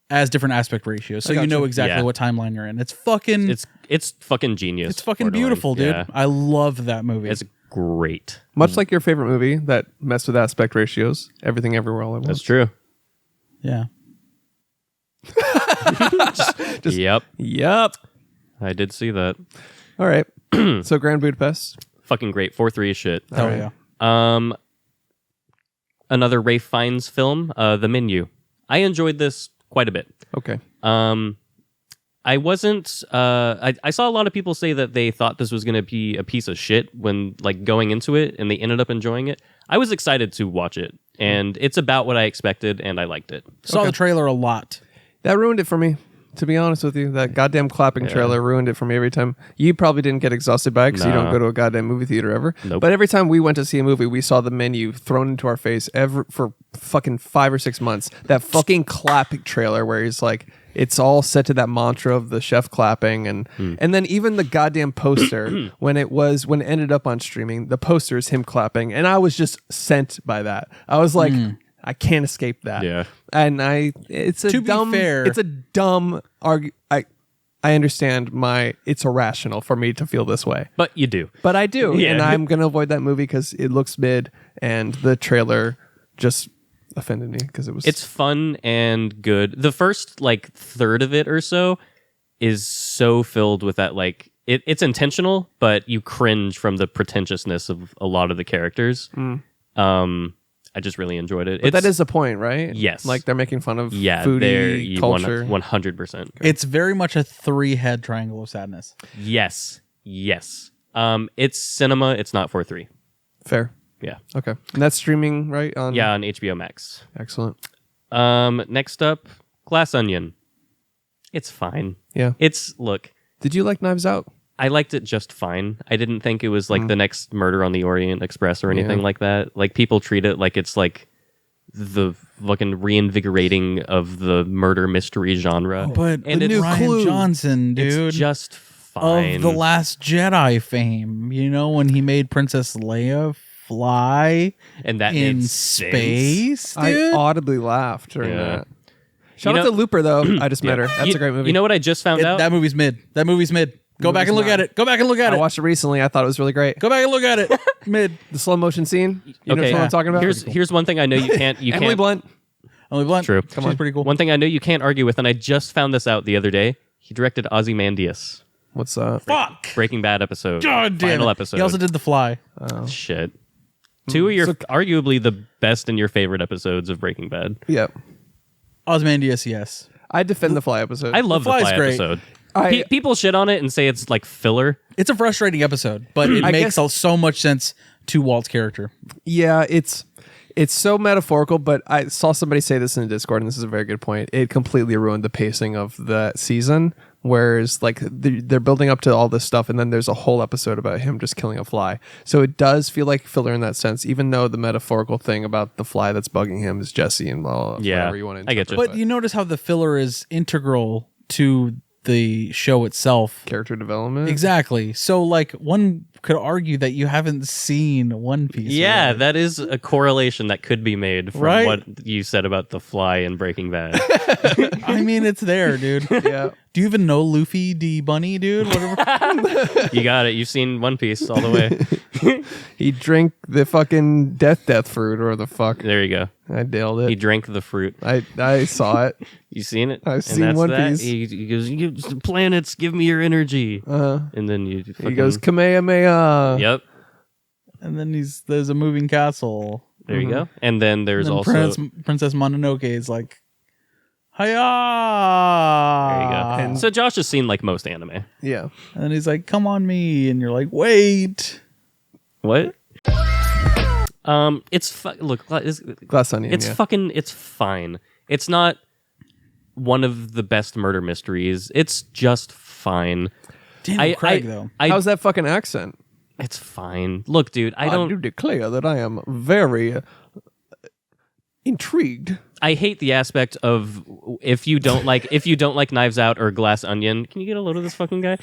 as different aspect ratios, so you know exactly Yeah. what timeline you're in. It's fucking It's fucking genius. it's fucking borderline. beautiful, dude. Yeah. I love that movie. It's great. Much like your favorite movie that messed with aspect ratios, Everything Everywhere All at Once. That's true. Yeah. Yep. Yep. I did see that. All right. So Grand Budapest. Fucking great. 4-3 is shit. Hell right. yeah. Another Ralph Fiennes film, The Menu. I enjoyed this quite a bit. Okay. I wasn't. I saw a lot of people say that they thought this was going to be a piece of shit when like going into it, and they ended up enjoying it. I was excited to watch it, and it's about what I expected, and I liked it. Saw the trailer a lot. That ruined it for me. To be honest with you, that goddamn clapping trailer ruined it for me every time. You probably didn't get exhausted by it because you don't go to a goddamn movie theater ever. Nope. But every time we went to see a movie, we saw the menu thrown into our face for fucking 5 or 6 months. That fucking clapping trailer where he's like, it's all set to that mantra of the chef clapping, and then even the goddamn poster when it ended up on streaming, the poster is him clapping, and I was just sent by that. I was like, I can't escape that. Yeah. And it's a To be dumb. fair- It's a dumb argument. I understand it's irrational for me to feel this way, But you do. but I do, Yeah. and I'm gonna avoid that movie because it looks mid, and the trailer just offended me because it was. It's fun and good. The first like third of it or so is so filled with that like it's intentional, but you cringe from the pretentiousness of a lot of the characters. I just really enjoyed it. But that is the point, right? Yes. Like they're making fun of foodie culture. 100%. It's very much a 3-head triangle of sadness. Yes. It's cinema. It's not 4-3. Fair. Yeah. Okay. And that's streaming, right? On HBO Max. Excellent. Next up, Glass Onion. It's fine. Yeah. Look, Did you like Knives Out? I liked it just fine. I didn't think it was like the next Murder on the Orient Express or anything like that. Like people treat it like it's like the fucking reinvigorating of the murder mystery genre. But And the it's new Ryan Clue. Johnson, dude, It's just fine. of the Last Jedi fame. You know, when he made Princess Leia fly and that in made space, sense. dude. I audibly laughed during Yeah. that. Shout You out know- to Looper though. I just met her. That's a great movie. You know what I just found out? That movie's mid. Go back and look at it. Go back and look at I it. watched it recently. I thought it was really great. Go back and look at it. Mid. The slow motion scene. You know Okay, what I'm talking about? Here's one thing I know you can't. You Emily can't. Blunt. Emily Blunt. True. She's pretty cool. One thing I know you can't argue with, and I just found this out the other day. He directed Ozymandias, What's Fuck. Breaking Bad episode, God damn final it. episode. He also did The Fly. Shit. Two of your arguably the best and your favorite episodes of Breaking Bad. Yep. Ozymandias, yes. I defend the Fly episode. I love the Fly's Fly great. episode. I- People shit on it and say it's like filler. It's a frustrating episode, but it I makes guess- so much sense to Walt's character. Yeah, it's so metaphorical, but I saw somebody say this in the Discord, and this is a very good point. It completely ruined the pacing of the season, whereas like they're building up to all this stuff, and then there's a whole episode about him just killing a fly. So it does feel like filler in that sense, even though the metaphorical thing about the fly that's bugging him is Jesse and whatever you want to I get you. But you notice how the filler is integral to the show itself. character development. Exactly. So, like, one could argue that you haven't seen One Piece. Yeah, really. that is a correlation that could be made from Right? what you said about the Fly and Breaking Bad. I mean, it's there, dude. Yeah. Do you even know Luffy D. Bunny, dude? Whatever. You got it. You've seen One Piece all the way. He drank the fucking death fruit, or the fuck. There you go. I nailed He it. drank the fruit. I saw it. You seen it? I've And seen that's One that. Piece. He goes, planets, give me your energy. And then you He fucking- goes Kamehameha. Yep. And then there's a moving castle. There you go. And then there's And also Princess Mononoke is like, hiya! there you go. And- So Josh has seen like most anime. Yeah. And then he's like, come on me. And you're like, wait. What? It's look. Glass Onion. It's yeah. fucking. It's fine. It's not one of the best murder mysteries. It's just fine. Daniel Craig, though. How's that fucking accent? It's fine. Look, dude. I do don't. declare that I am very intrigued. I hate the aspect of if you don't like Knives Out or Glass Onion. Can you get a load of this fucking guy?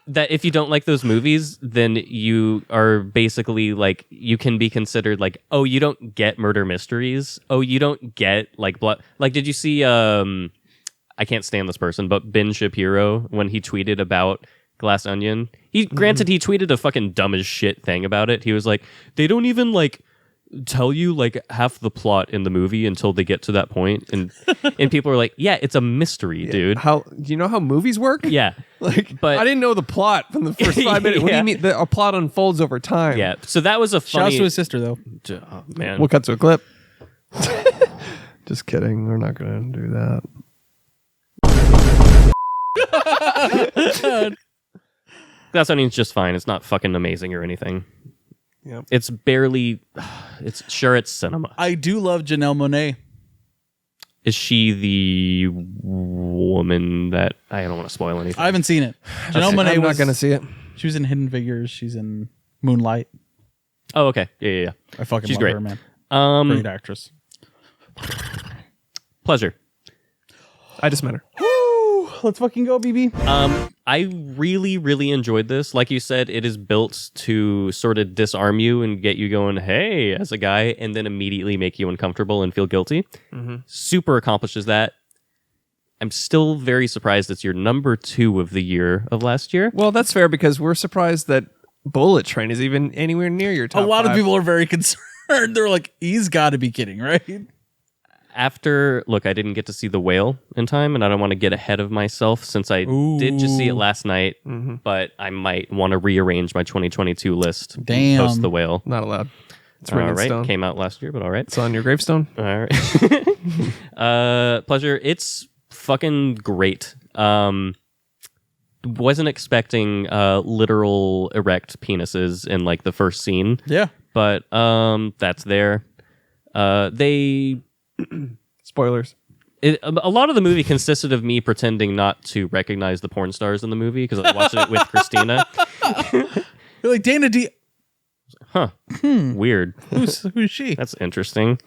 That if you don't like those movies, then you are basically like you can be considered like, oh, you don't get murder mysteries. Oh, you don't get like blood. Like, did you see? I can't stand this person, but Ben Shapiro when he tweeted about Glass Onion, Granted, he tweeted a fucking dumb as shit thing about it. He was like, they don't even like tell you like half the plot in the movie until they get to that point, and people are like, yeah, it's a mystery, dude. How do you know how movies work? Yeah, like, but I didn't know the plot from the first 5 minutes. What do you mean? A plot unfolds over time. Yeah, so that was a Shout out funny. to his sister though. Oh, man, We'll cut to a clip. Just kidding. We're not going to do that. Glass Onion's just fine. It's not fucking amazing or anything. Yep. It's barely. It's cinema. I do love Janelle Monáe. Is she the woman that I don't want to spoil anything? I haven't seen it. Janelle Monáe I'm was not going to see it. She was in Hidden Figures. She's in Moonlight. Oh, okay. Yeah. I fucking She's love great. her, man. Great actress. Pleasure. I just met her. Woo! Let's fucking go, BB. I really, really enjoyed this. Like you said, it is built to sort of disarm you and get you going, hey, as a guy, and then immediately make you uncomfortable and feel guilty. Super accomplishes that. I'm still very surprised it's your number 2 of the year of last year. Well, that's fair because we're surprised that Bullet Train is even anywhere near your top A lot 5. of people are very concerned. They're like, he's got to be kidding, right? Look, I didn't get to see The Whale in time, and I don't want to get ahead of myself since I did just see it last night, but I might want to rearrange my 2022 list. Damn. Post The Whale. Not allowed. It's All written in right. stone. Came out last year, but all right. It's on your gravestone. All right. Pleasure. It's fucking great. Wasn't expecting literal erect penises in like the first scene. Yeah. But that's there. They Spoilers. a lot of the movie consisted of me pretending not to recognize the porn stars in the movie because I was watching it with Christina. You're like, Dana D. Huh. Weird. Who's she? That's interesting.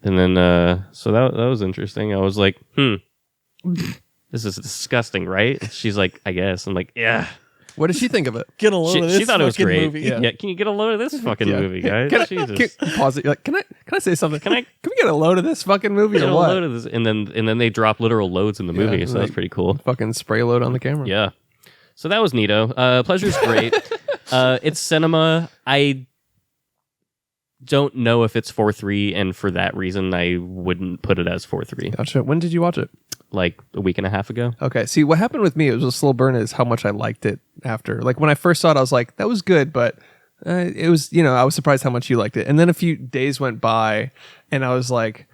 And then so that was interesting. I was like, this is disgusting, right? She's like, I guess. I'm like, yeah. What did she think of it? Get a load of this She thought it was fucking great. movie. Yeah. Can you get a load of this fucking movie, guys? Jesus. Pause it. You're like, can I say something? Can we get a load of this fucking movie Get or a what? load of this, and then they drop literal loads in the movie, so that's pretty cool. Fucking spray load on the camera. Yeah. So that was neato. Pleasure's great. It's cinema. I don't know if it's 4.3, and for that reason, I wouldn't put it as 4.3. Gotcha. When did you watch it? Like a week and a half ago. Okay. See, what happened with me, it was a slow burn, is how much I liked it after. Like when I first saw it, I was like, that was good, but it was, I was surprised how much you liked it. And then a few days went by and I was like,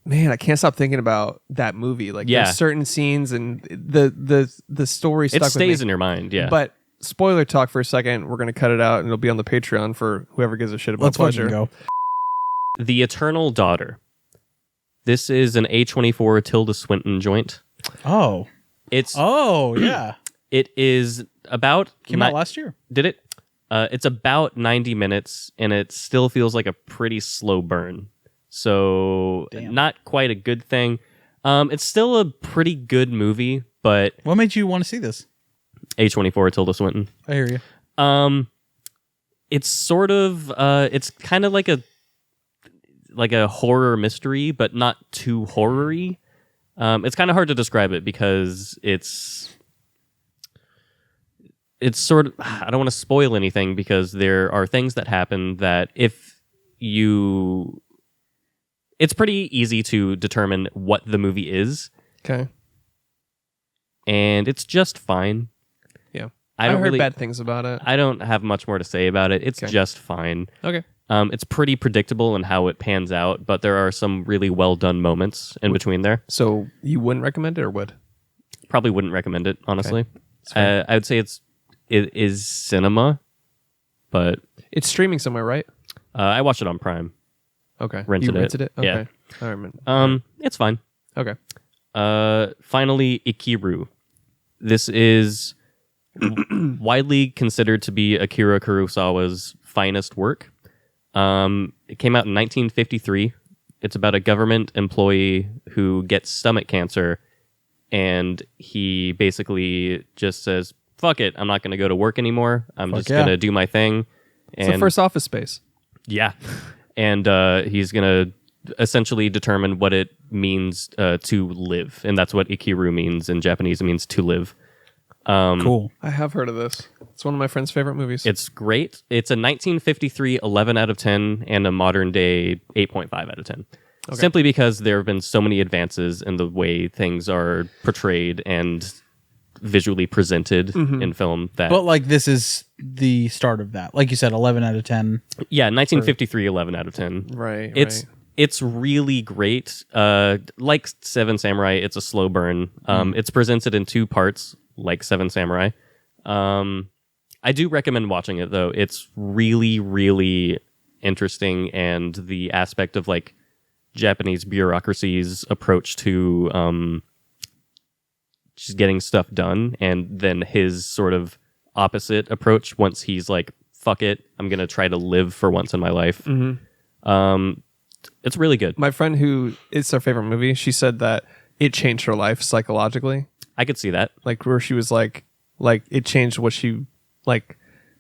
man, I can't stop thinking about that movie. Like there's certain scenes and the story stuck It with me. stays in your mind, yeah. But spoiler talk for a second. We're going to cut it out and it'll be on the Patreon for whoever gives a shit about Let's Pleasure. fucking go. The Eternal Daughter. This is an A24 Tilda Swinton joint. Oh. Yeah. It is about... Came out last year. Did it? It's about 90 minutes, and it still feels like a pretty slow burn. So, not quite a good thing. It's still a pretty good movie, but... What made you want to see this? A24 Tilda Swinton. I hear you. It's sort of... it's kind of like a horror mystery, but not too horror-y. It's kind of hard to describe it because it's sort of, I don't want to spoil anything because there are things that happen that it's pretty easy to determine what the movie is. Okay. And it's just fine. Yeah. I don't heard really bad things about it. I don't have much more to say about it. It's just fine. Okay. It's pretty predictable in how it pans out, but there are some really well done moments in between there. So you wouldn't recommend it or would? Probably wouldn't recommend it, honestly. I would say it is cinema, but it's streaming somewhere, right? I watched it on Prime. Okay. Rented you rented it? Okay. Yeah. All right. It's fine. Okay. Finally, Ikiru. This is widely considered to be Akira Kurosawa's finest work. It came out in 1953. It's about a government employee who gets stomach cancer, and he basically just says, fuck it, I'm not going to go to work anymore. I'm just going to do my thing. It's the first Office Space. Yeah. And he's going to essentially determine what it means to live. And that's what Ikiru means in Japanese. It means to live. Cool. I have heard of this. It's one of my friend's favorite movies. It's great. It's a 1953 11 out of 10 and a modern day 8.5 out of 10. Okay. Simply because there have been so many advances in the way things are portrayed and visually presented in film that... But like this is the start of that. Like you said, 11 out of 10. Yeah, 1953, 11 out of 10. Right. It's really great. Like Seven Samurai, it's a slow burn. It's presented in 2 parts, like Seven Samurai. I do recommend watching it, though. It's really, really interesting, and the aspect of like Japanese bureaucracy's approach to just getting stuff done, and then his sort of opposite approach once he's like, fuck it, I'm going to try to live for once in my life. It's really good. My friend who it's her favorite movie, she said that it changed her life psychologically. I could see that. Like where she was like it changed what she like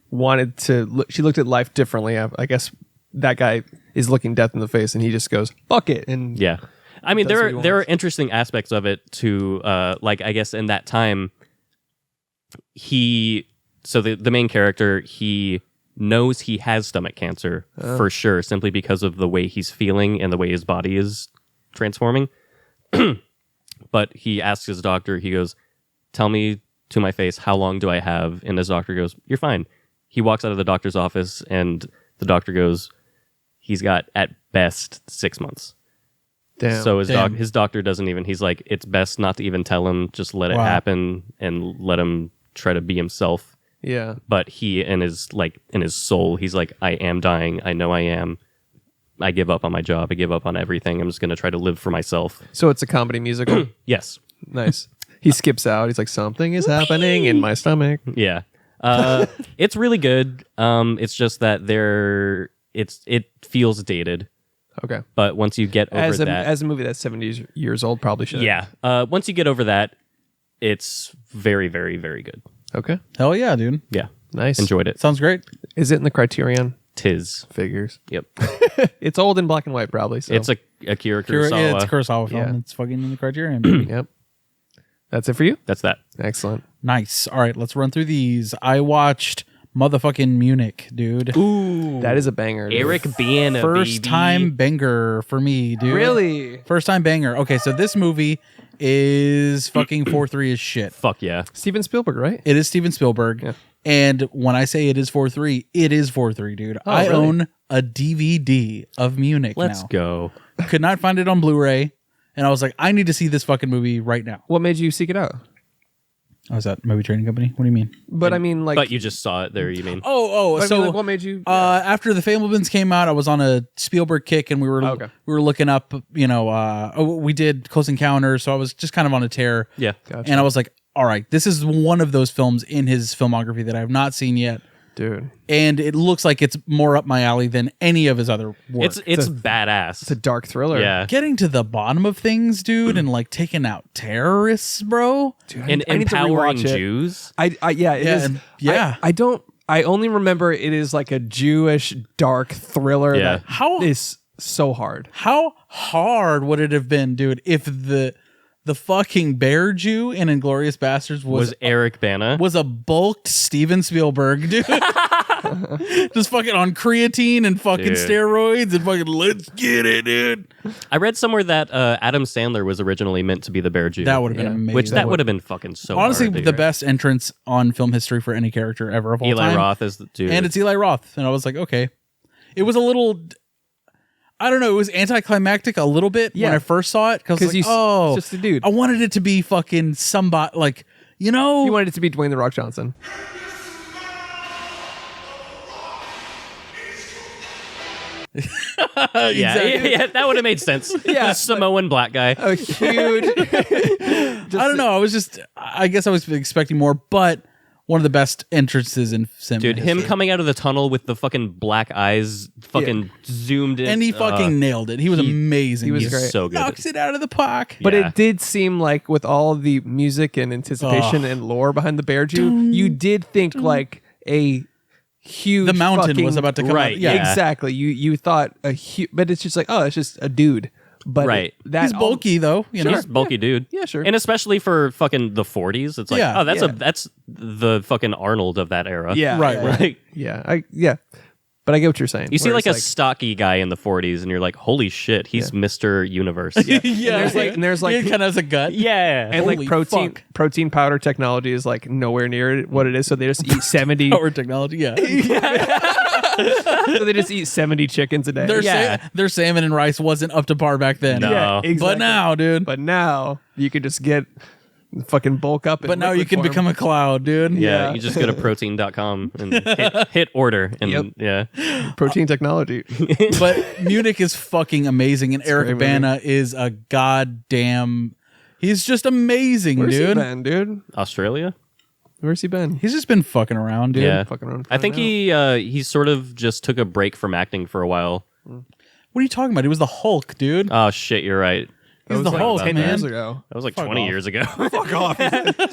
wanted to look. She looked at life differently. I guess that guy is looking death in the face and he just goes, fuck it. And yeah. I mean, That's what he there are wants. interesting aspects of it to, like, I guess in that time, the main character, he knows he has stomach cancer for sure, simply because of the way he's feeling and the way his body is transforming. But he asks his doctor, he goes, tell me to my face, how long do I have? And his doctor goes, you're fine. He walks out of the doctor's office and the doctor goes, he's got at best 6 months. Damn. So his doctor doesn't even, he's like, it's best not to even tell him, just let it happen and let him try to be himself. Yeah. But he, in his soul, he's like, I am dying. I know I am. I give up on my job. I give up on everything. I'm just going to try to live for myself. So it's a comedy musical. Yes. Nice. He skips out. He's like, something is happening in my stomach. Yeah. It's really good. It's just that it feels dated. Okay. But once you get over that, as a movie that's 70 years old, probably should. yeah. Once you get over that, it's very, very, very good. Okay. Hell yeah, dude. Yeah. Nice. Enjoyed it. Sounds great. Is it in the Criterion? Tis. Figures. Yep. It's old in black and white, probably. So. It's a Akira Kurosawa. Yeah, it's a Kurosawa film. Yeah. It's fucking in the Criterion, baby. Yep. That's it for you? That's that. Excellent. Nice. All right, let's run through these. I watched motherfucking Munich, dude. Ooh. That is a banger. dude. Eric Bana, First baby. time banger for me, dude. Really? First time banger. Okay, so this movie is fucking 4-3 as shit. Fuck yeah. Steven Spielberg, right? It is Steven Spielberg. Yeah. And when I say it is 4-3, it is 4-3, dude. I really? own a DVD of Munich Let's now. go. Could not find it on Blu-ray. And I was like, I need to see this fucking movie right now. What made you seek it out? Oh, is that movie trading company? What do you mean? But I mean, like... But you just saw it there, you mean? Oh, but I so mean, like, what made you... after The Fablemans came out, I was on a Spielberg kick, and we were looking up, we did Close Encounters, so I was just kind of on a tear. Yeah. Gotcha. And I was like, all right, this is one of those films in his filmography that I have not seen yet. Dude. And it looks like it's more up my alley than any of his other work. It's badass. It's a dark thriller. Yeah. Getting to the bottom of things, dude, and like taking out terrorists, bro. Dude, And I need to empowering rewatch it. Jews. I only remember it is like a Jewish dark thriller Yeah. that is so hard. How hard would it have been, dude, if the fucking bear Jew in Inglourious Bastards Was Eric Bana. was a bulked Steven Spielberg, dude. Just fucking on creatine and fucking Dude. steroids and fucking let's get it, dude. I read somewhere that Adam Sandler was originally meant to be the bear Jew. That would have been amazing. Which that would have been fucking so honestly hard, the best entrance on film history for any character ever of all Eli time. Roth is the dude. And it's Eli Roth. And I was like, okay. It was a little, I don't know, it was anticlimactic a little bit when Yeah. I first saw it. Because you oh, it's just a dude. I wanted it to be fucking somebody, like, you know. You wanted it to be Dwayne The Rock Johnson. yeah, that would have made sense. Yeah. Samoan black guy. A huge... I don't know. I guess I was expecting more, but one of the best entrances in cinema. Dude, him history. coming out of the tunnel with the fucking black eyes fucking zoomed in. And he fucking nailed it. He was amazing. he was he's great. so good. Knocks it out of the park. But Yeah. it did seem like with all the music and anticipation and lore behind the Bear Jew, you did think like a huge The mountain fucking- was about to come Right, out. yeah. Exactly. You thought a huge, but it's just like, oh, it's just a dude. But Right. He's bulky though. You know? He's a bulky dude. Yeah, sure. And especially for fucking the 40s, it's like, Yeah, that's the fucking Arnold of that era. Yeah. Right, right. Like, Yeah. But I get what you're saying. you see where like it's a stocky guy in the 40s, and you're like, holy shit, he's Mr. Universe. Yeah, and there's like he kind of has a gut. Yeah. and Holy like protein powder technology is like nowhere near what it is. So they just eat 70. Power technology. Yeah, So they just eat 70 chickens a day. their salmon and rice wasn't up to par back then. No. Yeah, exactly. But now, dude. But now you can just get fucking bulk up. But now you can become a cloud, dude. Yeah, you just go to protein.com and hit order. And protein technology. But Munich is fucking amazing, and Eric great Bana is a goddamn. He's just amazing, Where's dude. he been, dude? Australia? Where's he been? He's just been fucking around, dude. Yeah. Fucking around. I think he sort of just took a break from acting for a while. What are you talking about? He was the Hulk, dude. Oh shit, you're right. He's the like Hulk, 10 man. years ago. That was like Fuck 20 off. years ago. Fuck off.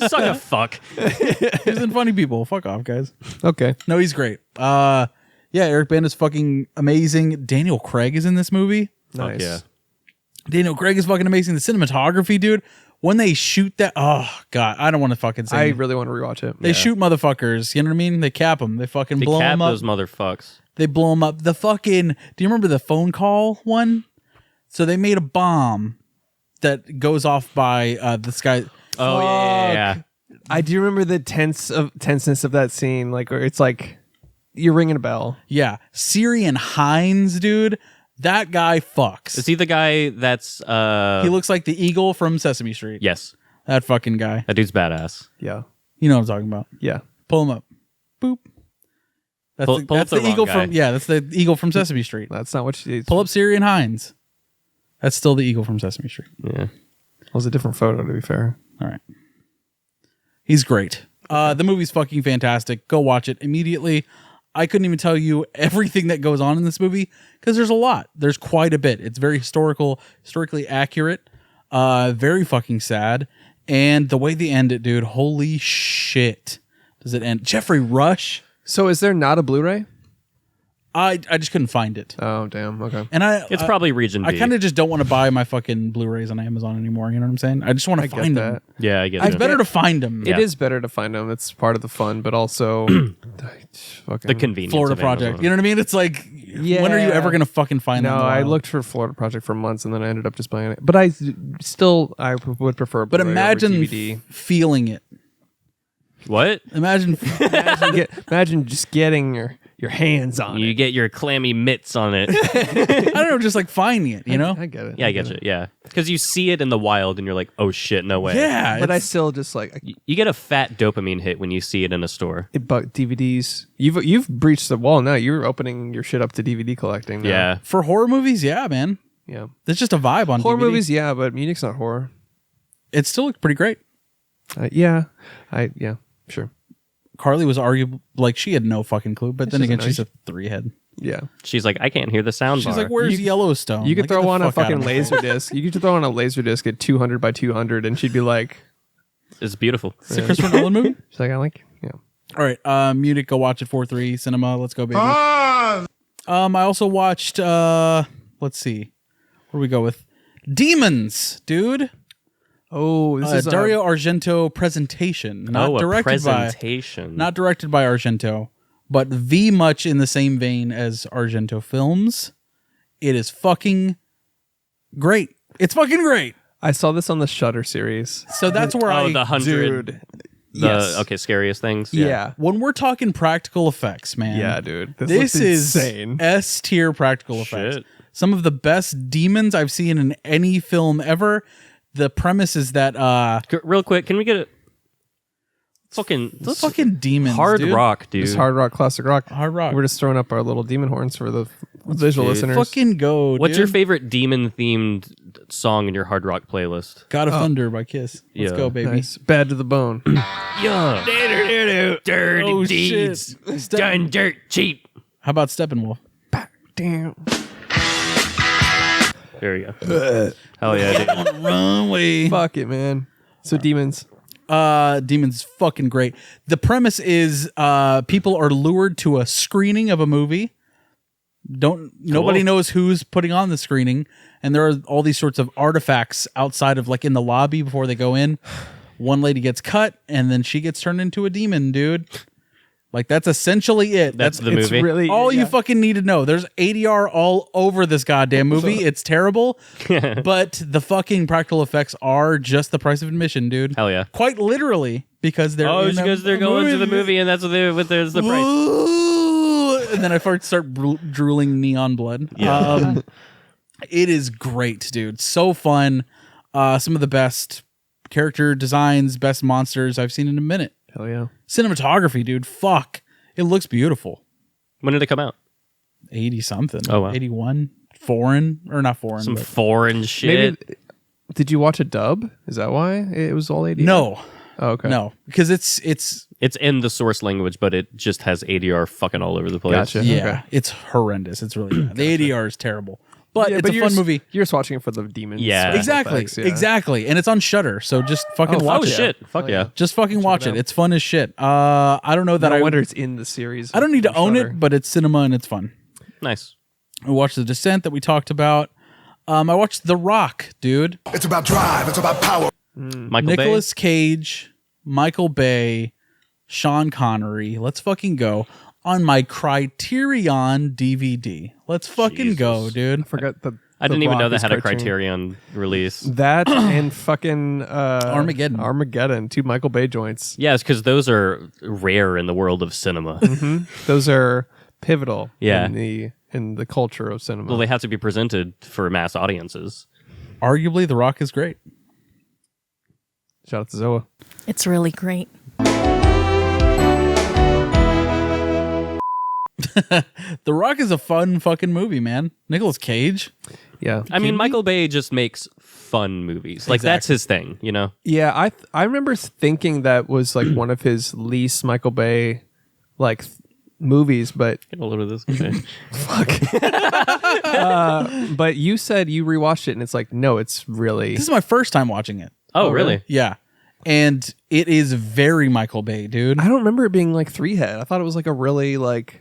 Suck a fuck. He's in Funny People. Fuck off, guys. Okay. No, he's great. Yeah, Eric Bana is fucking amazing. Daniel Craig is in this movie. Nice. Fuck yeah. Daniel Craig is fucking amazing. The cinematography, dude. When they shoot that, oh god, I don't want to fucking say. I really want to rewatch it. They shoot motherfuckers. You know what I mean? They cap them. They fucking They blow cap them up. those motherfucks. They blow them up. The fucking. Do you remember the phone call one? So they made a bomb that goes off by this guy. Oh yeah. I do remember the tenseness of that scene, like where it's like you're ringing a bell. Yeah, Syrian Hines, dude. That guy fucks. Is he the guy that's He looks like the eagle from Sesame Street. Yes. That fucking guy. That dude's badass. Yeah. You know what I'm talking about. Yeah. Pull him up. Boop. That's Pull that's up the the eagle wrong guy. from that's the eagle from Sesame Street. That's not what she Pull up Syrian Hines. That's still the eagle from Sesame Street. Yeah. was a different photo, to be fair. All right. He's great. The movie's fucking fantastic. Go watch it immediately. I couldn't even tell you everything that goes on in this movie because there's a lot. There's quite a bit. It's very historically accurate, very fucking sad. And the way they end it, dude, holy shit. Does it end? Jeffrey Rush. So is there not a Blu-ray? I just couldn't find it. Oh, damn. Okay. And It's probably region B. I kind of just don't want to buy my fucking Blu-rays on Amazon anymore. You know what I'm saying? I just want to get find that. them. Yeah, I get It's it. better to find them. Yeah. It is better to find them. It's part of the fun, but also fucking The convenience Florida of Project. Amazon. You know what I mean? It's like, when are you ever going to fucking find them? No, in the I wild? looked for Florida Project for months, and then I ended up just buying it. But I would prefer. But Blu-ray over imagine DVD. feeling it. What? Imagine. Imagine just getting your hands on You it. get your clammy mitts on it. I don't know, just like finding it, you know? I get it. Yeah, I get you. Yeah. Because you see it in the wild and you're like, oh shit, no way. Yeah. But I it's- still just like You get a fat dopamine hit when you see it in a store. but DVDs. You've breached the wall now. You're opening your shit up to DVD collecting. Now. Yeah. for horror movies, yeah, man. Yeah. There's just a vibe on Horror DVD. movies, yeah, but Munich's not horror. It still looked pretty great. Yeah, sure. Carly was arguable, like she had no fucking clue, but then She's again, a she's nice- a 3-head. Yeah, She's like, I can't hear the sound She's bar. like, where's Yellowstone? you could Like, get throw the on a fuck out fucking of my laser face. disc. You could throw on a laser disc at 200 by 200, and she'd be like, It's beautiful. It's a Christopher Nolan movie? she's like, I like, yeah. All right, Munich, go watch it. 4-3 cinema. Let's go, baby. I also watched. Let's see, where do we go with Demons, dude? Oh, this is Dario Argento presentation, not a directed presentation. by, not directed by Argento, but V much in the same vein as Argento films. It is fucking great. It's fucking great. I saw this on the Shudder series. So that's where the 100. Dude, The, yes. Okay, scariest things. Yeah. when we're talking practical effects, man. Yeah, dude. This looks is insane. S tier practical effects. Shit. Some of the best demons I've seen in any film ever. The premise is that Real quick, can we get a fucking fucking demons, hard dude. rock, dude? It's hard rock, classic rock. Hard rock. We're just throwing up our little demon horns for the visual dude. listeners. Fucking go. What's dude. your favorite demon themed song in your hard rock playlist? God of Thunder by Kiss. Let's Yeah. go, baby. Nice. Bad to the bone. Yeah. Dirty Oh, deeds. shit. Done dirt cheap. How about Steppenwolf? Damn. There we go. Hell yeah, dude. Runway. Fuck it, man. So demons. Demons is fucking great. The premise is people are lured to a screening of a movie. Nobody knows who's putting on the screening, and there are all these sorts of artifacts outside of like in the lobby before they go in. One lady gets cut, and then she gets turned into a demon, dude. Like, that's essentially it. That's the it's movie? Really, all you fucking need to know. There's ADR all over this goddamn movie. It's terrible, but the fucking practical effects are just the price of admission, dude. Hell yeah. Quite literally, because they're it's because they're going to the movie, and that's what there's the price. And then I start drooling neon blood. Yeah. It is great, dude. So fun. Some of the best character designs, best monsters I've seen in a minute. Hell yeah. Cinematography, dude. Fuck. It looks beautiful. When did it come out? 80 something. Oh, wow. 81. Foreign. Or not foreign. Some but foreign shit. Maybe, did you watch a dub? Is that why it was all 80? No. Oh, okay. No. Because it's It's in the source language, but it just has ADR fucking all over the place. Gotcha. yeah, Okay. it's horrendous. It's really bad. The ADR is terrible. But Yeah, it's a you're fun movie. You're just watching it for the demons. Yeah. special Exactly. effects, yeah. Exactly. And it's on Shudder, so just fucking watch Oh it. shit! Fuck yeah! Just fucking watch it. It's fun as shit. I don't know that No I wonder it's in the series. I don't need to on own Shudder. it, but it's cinema and it's fun. Nice. I watched The Descent that we talked about. I watched The Rock, dude. It's about drive. It's about power. Michael Bay. Nicolas Cage, Michael Bay, Sean Connery. Let's fucking go. On my Criterion DVD. Let's fucking go, dude. I forgot the. I didn't even know that had a Criterion. Criterion release. That and fucking Armageddon. Armageddon, 2 Michael Bay joints. Yeah, it's because those are rare in the world of cinema. Those are pivotal Yeah. in the culture of cinema. Well, they have to be presented for mass audiences. Arguably, The Rock is great. Shout out to Zoa. It's really great. The Rock is a fun fucking movie, man. Nicolas Cage. Yeah. I mean, Michael Bay just makes fun movies. Like, that's his thing, you know? Yeah, I remember thinking that was like one of his least Michael Bay like movies, but Get a load of this. Okay. but you said you rewatched it and it's like, no, it's really This is my first time watching it. Oh, really? Yeah. And it is very Michael Bay, dude. I don't remember it being like 3-head. I thought it was like a really like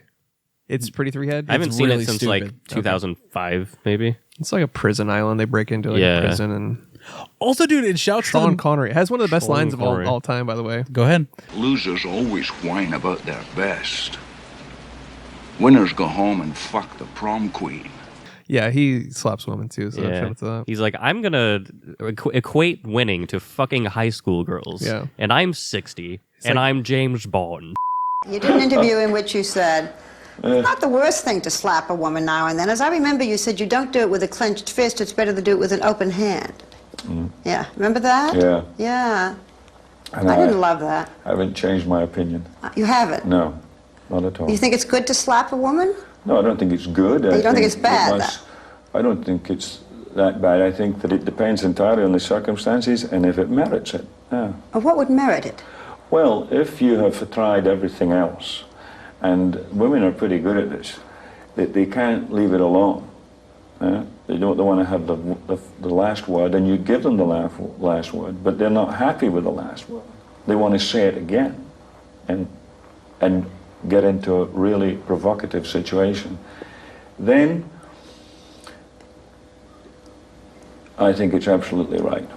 it's pretty 3-head. I haven't seen really it since stupid. like 2005, maybe. It's like a prison island. They break into like Yeah. a prison and Also, dude, it shouts to Sean them. Connery. It has one of the best Sean lines of Connery. all time, by the way. Go ahead. Losers always whine about their best. Winners go home and fuck the prom queen. Yeah, he slaps women too, so shout Yeah. out to that. He's like, I'm going to equate winning to fucking high school girls. Yeah. And I'm 60, and I'm James Bond. You did an interview in which you said, it's not the worst thing to slap a woman now and then. As I remember, you said you don't do it with a clenched fist, it's better to do it with an open hand. Yeah, remember that? Yeah. Yeah. And I didn't love that. I haven't changed my opinion. You haven't? No, not at all. You think it's good to slap a woman? No, I don't think it's good. You don't think it's bad, I don't think it's that bad. I think that it depends entirely on the circumstances and if it merits it. Yeah. Or what would merit it? Well, if you have tried everything else, and women are pretty good at this, they can't leave it alone. They want to have the last word, and you give them the last word, but they're not happy with the last word. They want to say it again, and get into a really provocative situation. Then I think it's absolutely right.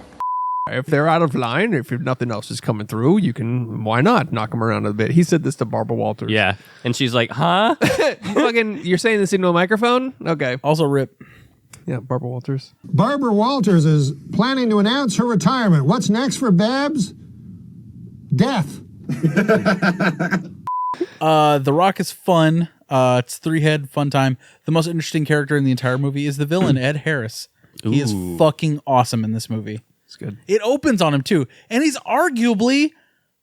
If they're out of line, if nothing else is coming through, you can, why not knock them around a bit? He said this to Barbara Walters. Yeah. And she's like, huh? You're saying this into a microphone? Okay. Also, Rip. Yeah, Barbara Walters. Barbara Walters is planning to announce her retirement. What's next for Babs? Death. The Rock is fun. It's 3-head, fun time. The most interesting character in the entire movie is the villain, Ed Harris. He is fucking awesome in this movie. It's good. It opens on him too, and he's arguably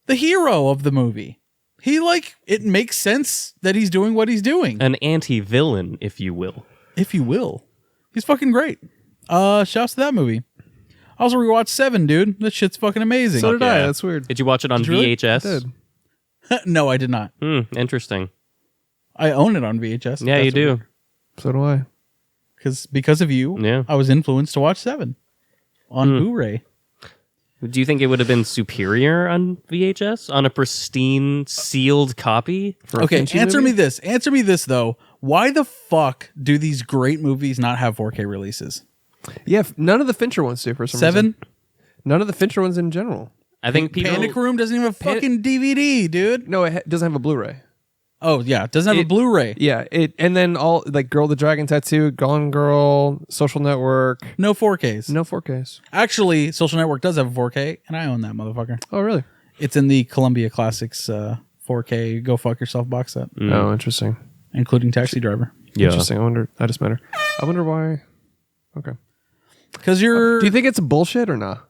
the hero of the movie. It makes sense that he's doing what he's doing. An anti-villain, if you will. If you will. He's fucking great. Shouts to that movie. I also rewatched 7, dude. That shit's fucking amazing. So did I. yeah. That's weird. Did you watch it on Did you really? VHS? I did. No, I did not. Interesting. I own it on VHS. Yeah, you do. So do I. Because of you, Yeah. I was influenced to watch 7 on Blu-ray. Do you think it would have been superior on VHS? On a pristine, sealed copy? Okay, answer me this. Answer me this, though. Why the fuck do these great movies not have 4K releases? Yeah, none of the Fincher ones do for some Seven? reason. None of the Fincher ones in general. I think people. Panic Room doesn't even have a fucking DVD, dude. No, it doesn't have a Blu-ray. Oh yeah, it doesn't have a Blu-ray. Yeah, and then all like Girl with the Dragon Tattoo, Gone Girl, Social Network. No 4Ks. No 4Ks. Actually, Social Network does have a 4K, and I own that motherfucker. Oh, really? It's in the Columbia Classics 4K Go Fuck Yourself box set. Oh, interesting. Including Taxi Driver. Yeah. Interesting. I just met her. I wonder why. Okay. Because you're... Do you think it's bullshit or not?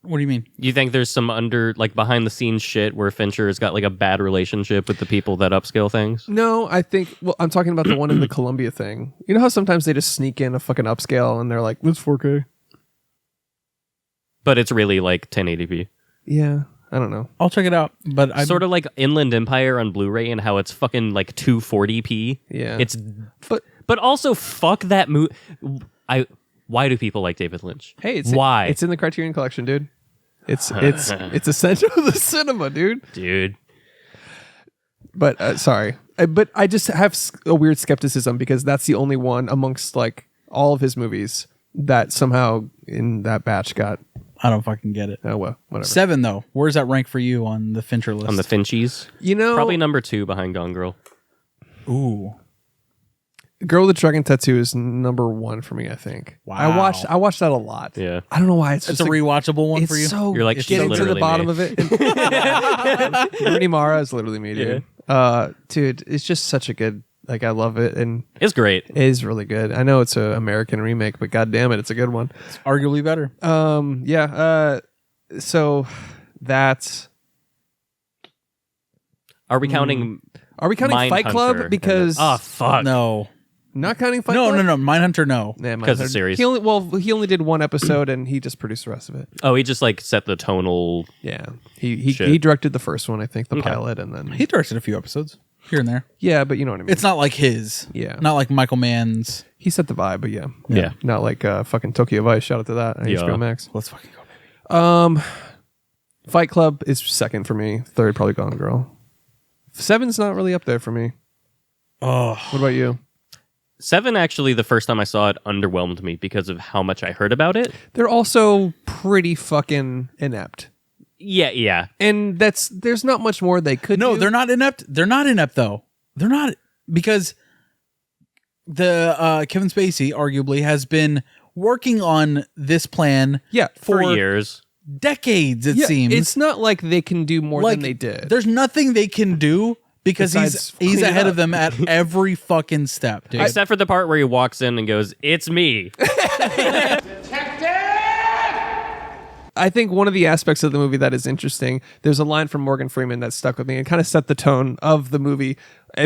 What do you mean? You think there's some behind the scenes shit where Fincher has got like a bad relationship with the people that upscale things? No, I think, well, I'm talking about the one in the Columbia thing. You know how sometimes they just sneak in a fucking upscale and they're like, it's 4K? But it's really like 1080p. Yeah, I don't know. I'll check it out. But I Sort of like Inland Empire on Blu-ray and how it's fucking like 240p. Yeah. But also fuck that movie. Why do people like David Lynch? Hey, why? It's in the Criterion Collection, dude. It's essential to the cinema, dude. But sorry, but I just have a weird skepticism because that's the only one amongst like all of his movies that somehow in that batch got. I don't fucking get it. Oh well, whatever. 7 though. Where's that rank for you on the Fincher list? On the Finchies? You know, probably number 2 behind Gone Girl. Ooh. Girl with the Dragon Tattoo is number 1 for me, I think. Wow. I watched that a lot. Yeah. I don't know why. It's a just rewatchable one it's for you? So You're like, getting to the bottom of it. Rooney Mara is literally me, dude. Dude, it's just such a good, like, I love it. And it's great. It is really good. I know it's an American remake, but god damn it, it's a good one. It's arguably better. Yeah. So that's... Are we counting Fight Club? Because... Oh, fuck. No. Not counting Fight Club? No. Mindhunter, no. Because it's series. He only did one episode and he just produced the rest of it. Oh, he just like set the tonal. Yeah. He directed the first one, I think, the pilot, and then... He directed a few episodes here and there. Yeah, but you know what I mean. It's not like his. Yeah. Not like Michael Mann's. He set the vibe, but yeah. Yeah. Not like fucking Tokyo Vice. Shout out to that. Yeah. HBO Max. Let's fucking go, baby. Fight Club is second for me. Third, probably Gone Girl. 7's not really up there for me. Oh. What about you? 7, actually, the first time I saw it, underwhelmed me because of how much I heard about it. They're also pretty fucking inept. Yeah. And there's not much more they could do. No, they're not inept. They're not inept, though. They're not, because the Kevin Spacey, arguably, has been working on this plan for years. Decades, it seems. It's not like they can do more than they did. There's nothing they can do because he's ahead of them at every fucking step, dude. Except for the part where he walks in and goes, "It's me." I think one of the aspects of the movie that is interesting, there's a line from Morgan Freeman that stuck with me and kind of set the tone of the movie,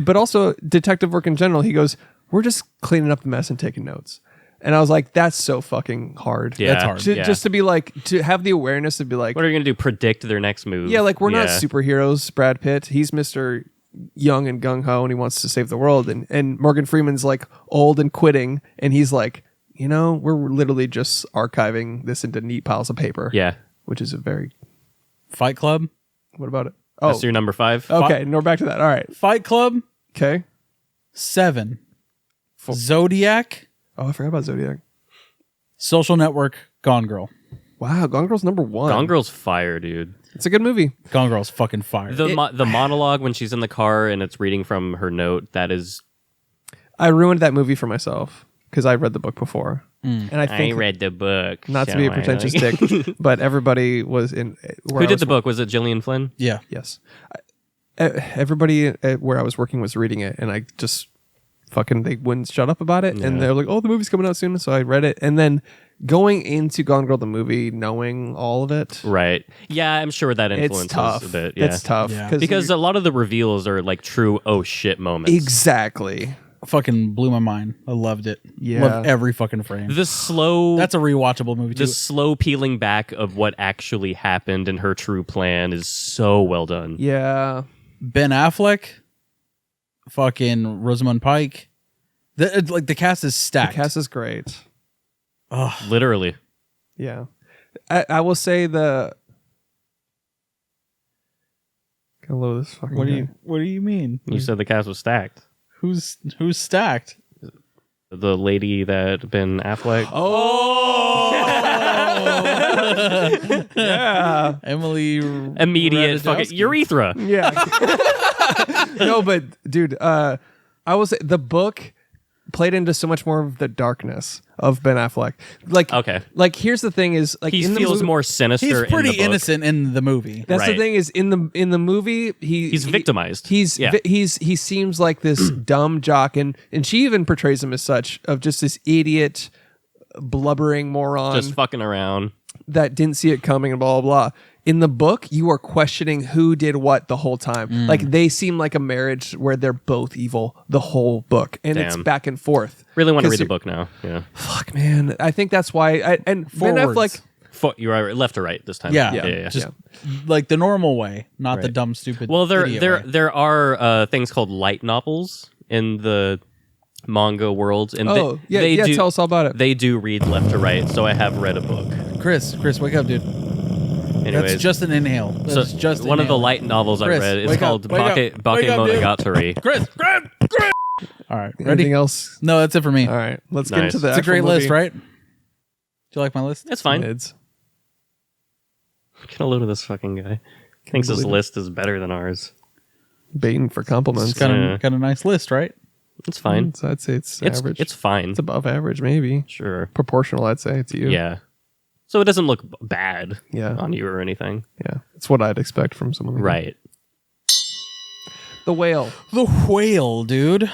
but also detective work in general. He goes, "We're just cleaning up the mess and taking notes." And I was like, that's so fucking hard. Yeah, that's hard. Just to be like, to have the awareness to be like, what are you going to do? Predict their next move? Yeah, like we're not superheroes, Brad Pitt. He's Mr. Young and gung-ho and he wants to save the world. And Morgan Freeman's like old and quitting. And he's like, you know, we're literally just archiving this into neat piles of paper. Yeah. Which is a very... Fight Club? What about it? That's your number 5? Okay, and we're back to that. All right. Fight Club? Okay. 7. Zodiac? Oh, I forgot about Zodiac. Social Network, Gone Girl. Wow, Gone Girl's number 1. Gone Girl's fire, dude. It's a good movie. Gone Girl's fucking fire. The monologue when she's in the car and it's reading from her note, that is... I ruined that movie for myself because I read the book before. And I think... I read the book. Not to be a pretentious dick, but everybody was in... Who did the book? Was it Gillian Flynn? Yeah. Yes. Everybody where I was working was reading it, and I just... they wouldn't shut up about it, and they're like, "Oh, the movie's coming out soon," so I read it, and then going into Gone Girl the movie, knowing all of it, right? Yeah, I'm sure that influences it's tough. a bit. Yeah. It's tough because a lot of the reveals are like true oh shit moments. Exactly. Fucking blew my mind. I loved it. Yeah, loved every fucking frame. The slow. That's a rewatchable movie too. The slow peeling back of what actually happened and her true plan is so well done. Yeah. Ben Affleck. Fucking Rosamund Pike. The cast is stacked. The cast is great. Oh, literally. Yeah, I will say the. Hello, this fucking. What do you mean? You said the cast was stacked. Who's stacked? The lady that Ben Affleck. Oh, Yeah. Emily. Immediate fucking Ratajkowski. urethra. Yeah. No, but dude, I will say the book played into so much more of the darkness of Ben Affleck. Like, Okay. Like, here's the thing: is like He in the feels movie, more sinister. He's pretty in the book. innocent in the movie. That's the Right. thing is in the movie He's victimized. He Yeah. seems like this dumb jock, and she even portrays him as such, of just this idiot, blubbering moron Just fucking around. that didn't see it coming and blah blah blah. In the book, you are questioning who did what the whole time. Like, they seem like a marriage where they're both evil the whole book, and it's Damn. back and forth. Really want to 'Cause read the book now. Yeah. Fuck, man. I think that's why. Ben Forwards. Affleck. You're right, left or right this time. Yeah, Yeah. just like the normal way, not the Right. dumb, stupid. Well, idiot way. there are things called light novels in the manga world, and they do, tell us all about it. They do read left to right, so I have read a book. Chris, wake up, dude. Anyways, That's just an inhale. That's so just one of the inhaling. light novels Chris, I read is wake up, called wake up, Bake wake up, dude. Monogatari. Chris. All right, ready? Anything else? No, that's it for me. All right, let's get Nice. into the. It's a great actual list, movie. right? Do you like my list? It's fine. Mids. Get a load of this fucking guy. Thinks his believe it. list is better than ours. Baiting for compliments. It's got Yeah. a nice list, right? It's fine. So I'd say it's It's average. it's fine. It's above average, maybe Sure. proportional. I'd say to you. Yeah. So it doesn't look bad Yeah. on you or anything. Yeah. It's what I'd expect from someone. Like Right. that. The Whale. The Whale, dude.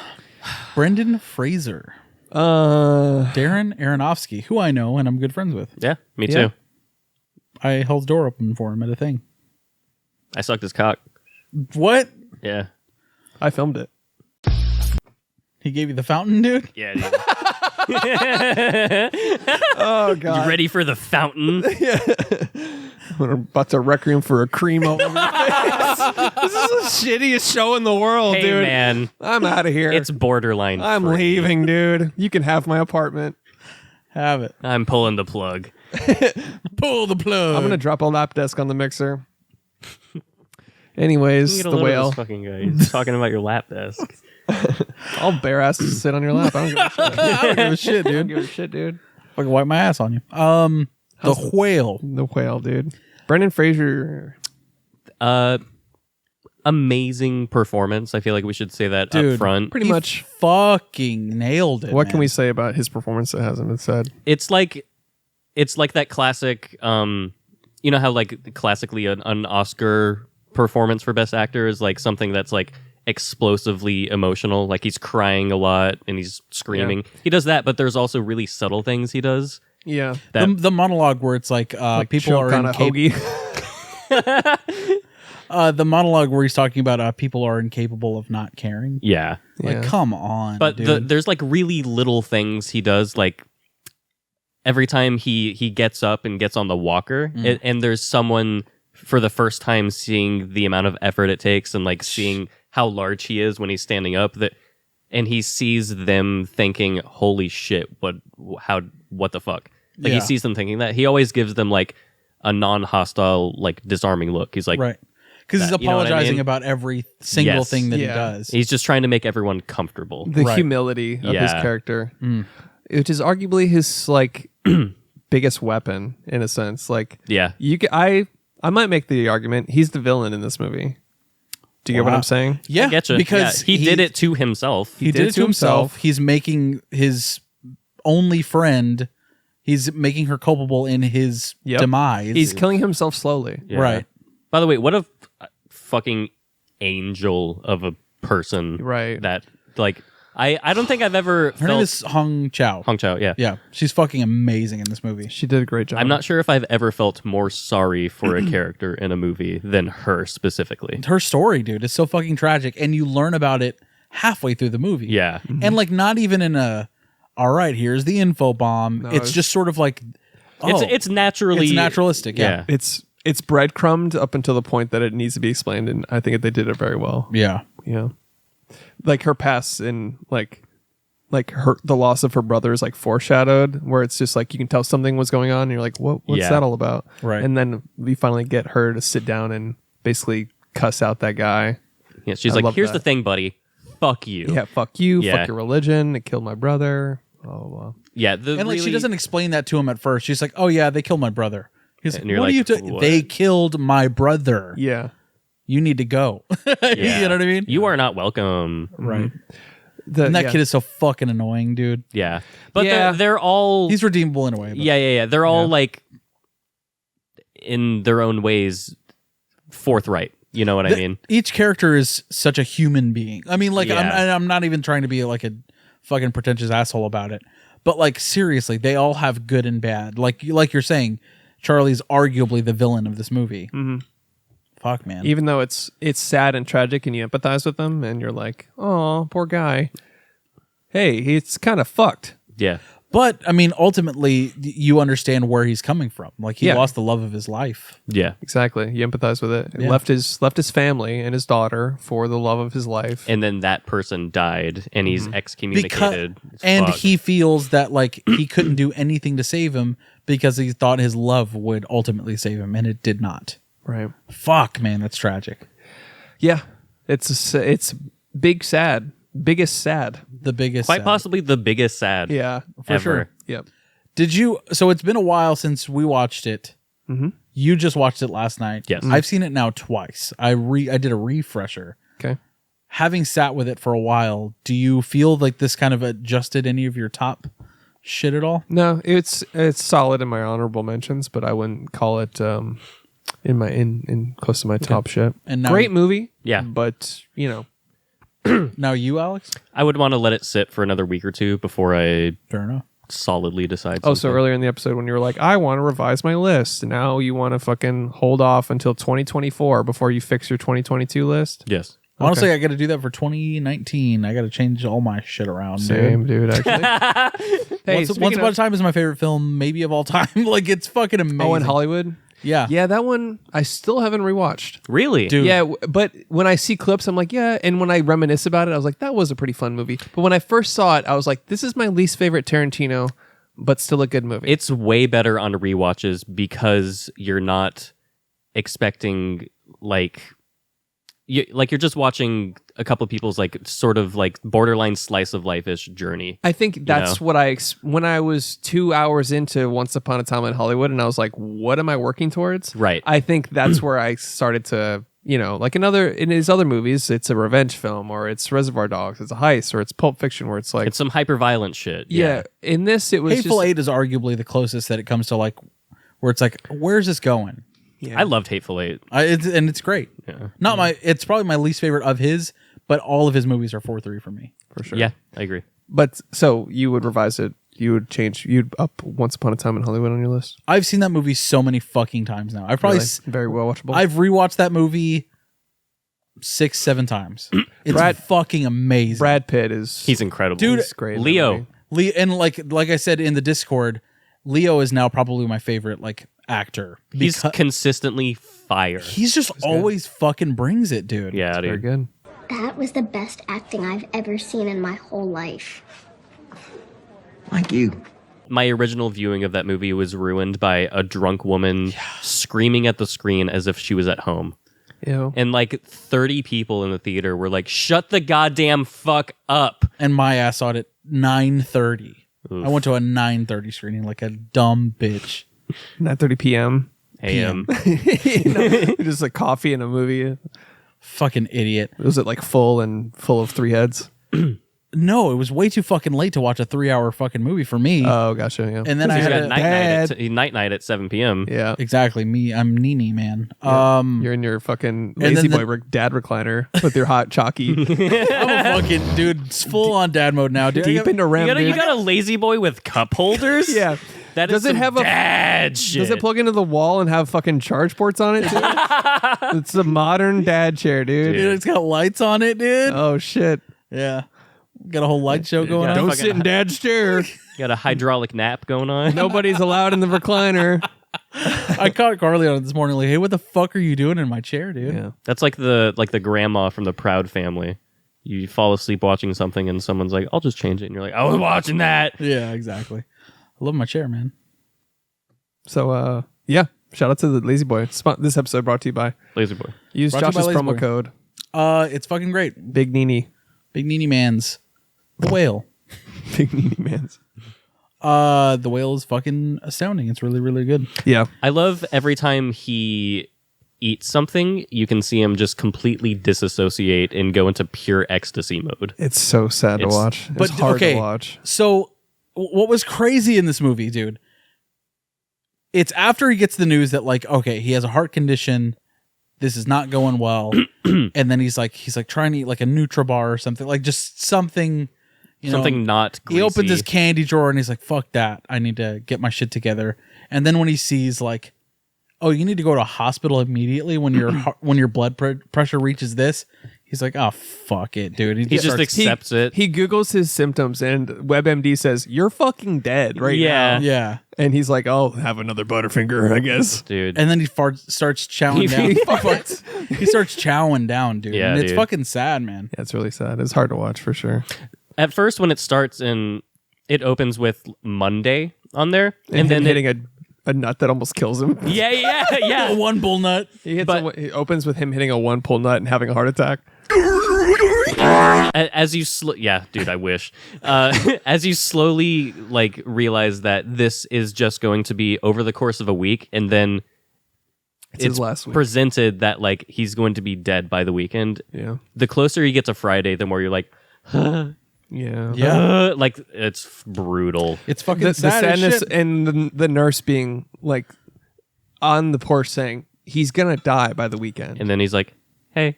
Brendan Fraser, Uh. Darren Aronofsky, who I know and I'm good friends with. Yeah, me Yeah. too. I held the door open for him at a thing. I sucked his cock. What? Yeah. I filmed it. He gave you the fountain, dude? Yeah, dude. Oh god. You ready for the fountain? We're about to requiem for a cream over your face. This is the shittiest show in the world, Hey, dude. man. I'm out of here. It's borderline. I'm free. leaving, dude. You can have my apartment. Have it. I'm pulling the plug. Pull the plug. I'm gonna drop a lap desk on the mixer. Anyways, Get a the load of Whale. this fucking guy. He's talking about your lap desk. I'll bare ass sit on your lap. I don't give a shit. I don't give a shit, I don't dude. give a shit, dude. Fucking wipe my ass on you. The Whale. The Whale, dude. Brendan Fraser. Amazing performance. I feel like we should say that Dude, up front. Pretty He much. fucking nailed it. What can man. we say about his performance that hasn't been said? It's like that classic you know how like classically an Oscar performance for best actor is like something that's like explosively emotional, like he's crying a lot and he's screaming. He does that, but there's also really subtle things he does. Yeah. That The monologue where it's like, people are kind of incapable. hoagie. The monologue where he's talking about people are incapable of not caring. yeah. Like, come on, But dude. there's like really little things he does, like every time he gets up and gets on the walker, and there's someone for the first time seeing the amount of effort it takes and like seeing how large he is when he's standing up, and he sees them thinking, holy shit, what the fuck? Like Yeah. he sees them thinking that. He always gives them like a non-hostile, like disarming look. He's like, right. Because he's that, you know what I apologizing mean? about every single Yes. thing that Yeah. he does. he's just trying to make everyone comfortable. The Right. humility of his Yeah. character, which is arguably his like biggest weapon in a sense. Like, Yeah. I might make the argument he's the villain in this movie. Do you get what Wow. I'm saying? Yeah, I getcha. because Yeah, he did it to himself. He did it to himself. He's making his only friend. He's making her culpable in his Yep. demise. He's killing himself slowly. Yeah. Right. By the way, what a fucking angel of a person. Right. That like I don't think I've ever Her name felt is Hong Chow. Hong Chow, yeah. Yeah, she's fucking amazing in this movie. She did a great job. I'm not sure if I've ever felt more sorry for a character in a movie than her specifically. Her story, dude, is so fucking tragic, and you learn about it halfway through the movie. Yeah. and like not even in a, all right, here's the info bomb. No, it's just sort of like, It's naturally it's naturalistic. Yeah, It's breadcrumbed up until the point that it needs to be explained, and I think they did it very well. yeah. Yeah, like her past and like the loss of her brother is like foreshadowed, where it's just like you can tell something was going on, and you're like, what's Yeah. that all about? Right. And then we finally get her to sit down and basically cuss out that guy. Yeah, she's I like, love here's that. the thing, buddy. Fuck you. Yeah, fuck you. Yeah. Fuck your religion. It killed my brother. blah blah blah. Yeah, and like she doesn't explain that to him at first. She's like, "Oh yeah, they killed my brother." He's like, And you're "What are like, you? "What?" They killed my brother. Yeah, You need to go." Yeah. You know what I mean? You are not welcome. Right. And that kid is so fucking annoying, dude. Yeah, but Yeah. they're all He's redeemable in a way. But yeah. They're all like in their own ways forthright. You know what I mean? Each character is such a human being. I mean, like, Yeah. I'm not even trying to be like a fucking pretentious asshole about it. But like, seriously, they all have good and bad. Like you're saying, Charlie's arguably the villain of this movie. Mm-hmm. Fuck, man. Even though it's sad and tragic, and you empathize with them, and you're like, "Oh, poor guy." Hey, he's kind of fucked. Yeah. But I mean, ultimately, you understand where he's coming from. Like he lost the love of his life. Yeah. Exactly. You empathize with it. Yeah. Left his family and his daughter for the love of his life. And then that person died, and he's excommunicated. And Fuck. he feels that like he couldn't do anything to save him because he thought his love would ultimately save him, and it did not. Right. Fuck, man, that's tragic. Yeah. It's big sad. Biggest sad. The biggest, Quite sad. possibly the biggest sad. Yeah. For ever. sure. Yep. Did you? So it's been a while since we watched it. Mm-hmm. You just watched it last night. Yes. I've seen it now twice. I did a refresher. Okay. Having sat with it for a while, do you feel like this kind of adjusted any of your top shit at all? No, it's solid in my honorable mentions, but I wouldn't call it in close to my top shit. And now, Great movie. Yeah. But now you, Alex? I would want to let it sit for another week or two before I Fair enough. solidly decide. Oh, so something. earlier in the episode when you were like, I want to revise my list. Now you want to fucking hold off until 2024 before you fix your 2022 list? Yes. Honestly, I got to do that for 2019. I got to change all my shit around. Same, dude, actually. Hey, Once Upon a Time is my favorite film, maybe of all time. Like, it's fucking amazing. Oh, in Hollywood? Yeah. Yeah, that one I still haven't rewatched. Really? Dude. Yeah, but when I see clips, I'm like, yeah. And when I reminisce about it, I was like, that was a pretty fun movie. But when I first saw it, I was like, this is my least favorite Tarantino, but still a good movie. It's way better on rewatches because you're not expecting you're just watching a couple of people's like sort of like borderline slice of life-ish journey. I think that's what when I was 2 hours into Once Upon a Time in Hollywood, and I was like, what am I working towards? Right. I think that's where I started to, like in his other movies, it's a revenge film, or it's Reservoir Dogs, it's a heist, or it's Pulp Fiction, where it's like, It's some hyper-violent shit. yeah. In this, it was Hateful just, Eight is arguably the closest that it comes to like, where it's like, where's this going? I loved Hateful Eight. It's great. Yeah. It's probably my least favorite of his, but all of his movies are 4-3 for me. for sure. Yeah, I agree. But so you would revise it. You'd up Once Upon a Time in Hollywood on your list. I've seen that movie so many fucking times now. I've probably Really? Very well watchable. I've rewatched that movie 6-7 times. It's fucking amazing. Brad Pitt is He's incredible. Dude, he's great. in that Leo. movie. And like I said in the Discord, Leo is now probably my favorite like actor. He's consistently fire. He's just always fucking brings it, dude. Yeah, Very dude. good. That was the best acting I've ever seen in my whole life. Thank you. My original viewing of that movie was ruined by a drunk woman screaming at the screen as if she was at home. Ew. And like 30 people in the theater were like, shut the goddamn fuck up. And my ass saw it at 9:30. Oof. I went to a 9:30 screening like a dumb bitch. 9:30 p.m. AM. Just like coffee and a movie. Fucking idiot. Was it like full of three heads? No, it was way too fucking late to watch a 3-hour fucking movie for me. Oh, gotcha. Yeah. And then I He's had got night night at 7 p.m. Yeah. Exactly. I'm Nene, man. You're in your fucking then lazy boy dad recliner with your hot chalky. I'm a fucking dude. It's full on dad mode now, dude. Deep into REM, You dude. got a lazy boy with cup holders? Yeah. That Does is it have a dad shit. Does it plug into the wall and have fucking charge ports on it too? It's a modern dad chair, dude. Dude, it's got lights on it, dude. Oh shit. Yeah. Got a whole light show going got on. Don't fucking sit in dad's chair. Got a hydraulic nap going on? Nobody's allowed in the recliner. I caught Carly on it this morning. Like, hey, what the fuck are you doing in my chair, dude? Yeah. That's like the grandma from the Proud Family. You fall asleep watching something and someone's like, I'll just change it. And you're like, I was watching that. Yeah, exactly. I love my chair, man. So yeah, shout out to the Lazy Boy. This episode brought to you by Lazy Boy. Use Brought to you Josh's by Lazy promo Boy. code It's fucking great. Big Nene. Big Nene Mans. The whale. Big Nene Mans. The whale is fucking astounding. It's really, really good. Yeah. I love every time he eats something, you can see him just completely disassociate and go into pure ecstasy mode. It's so sad to watch. It's hard to watch. So what was crazy in this movie, dude? It's after he gets the news that like, okay, he has a heart condition. This is not going well. And then he's like trying to eat like a Nutribar or something, like just something, something not greasy. He opens his candy drawer and he's like, fuck that. I need to get my shit together. And then when he sees like, oh, you need to go to a hospital immediately when your blood pressure reaches this, he's like, oh, fuck it, dude. He just accepts it. He Googles his symptoms and WebMD says, you're fucking dead right now. Yeah. And he's like, oh, have another Butterfinger, I guess. Dude. And then he starts chowing down. He starts chowing down, dude. Yeah, and it's dude. fucking sad, man. Yeah, it's really sad. It's hard to watch for sure. At first, when it starts and it opens with Monday on there, and then hitting a nut that almost kills him. Yeah. A one bull nut. It opens with him hitting a one pull nut and having a heart attack. As you dude, I wish. As you slowly like realize that this is just going to be over the course of a week, and then it's his last week. Presented that like he's going to be dead by the weekend. Yeah. The closer you get to Friday, the more you're like, huh? Yeah. Like it's brutal. It's fucking the sad sadness as shit. and the nurse being like on the porch saying he's gonna die by the weekend, And then he's like, hey,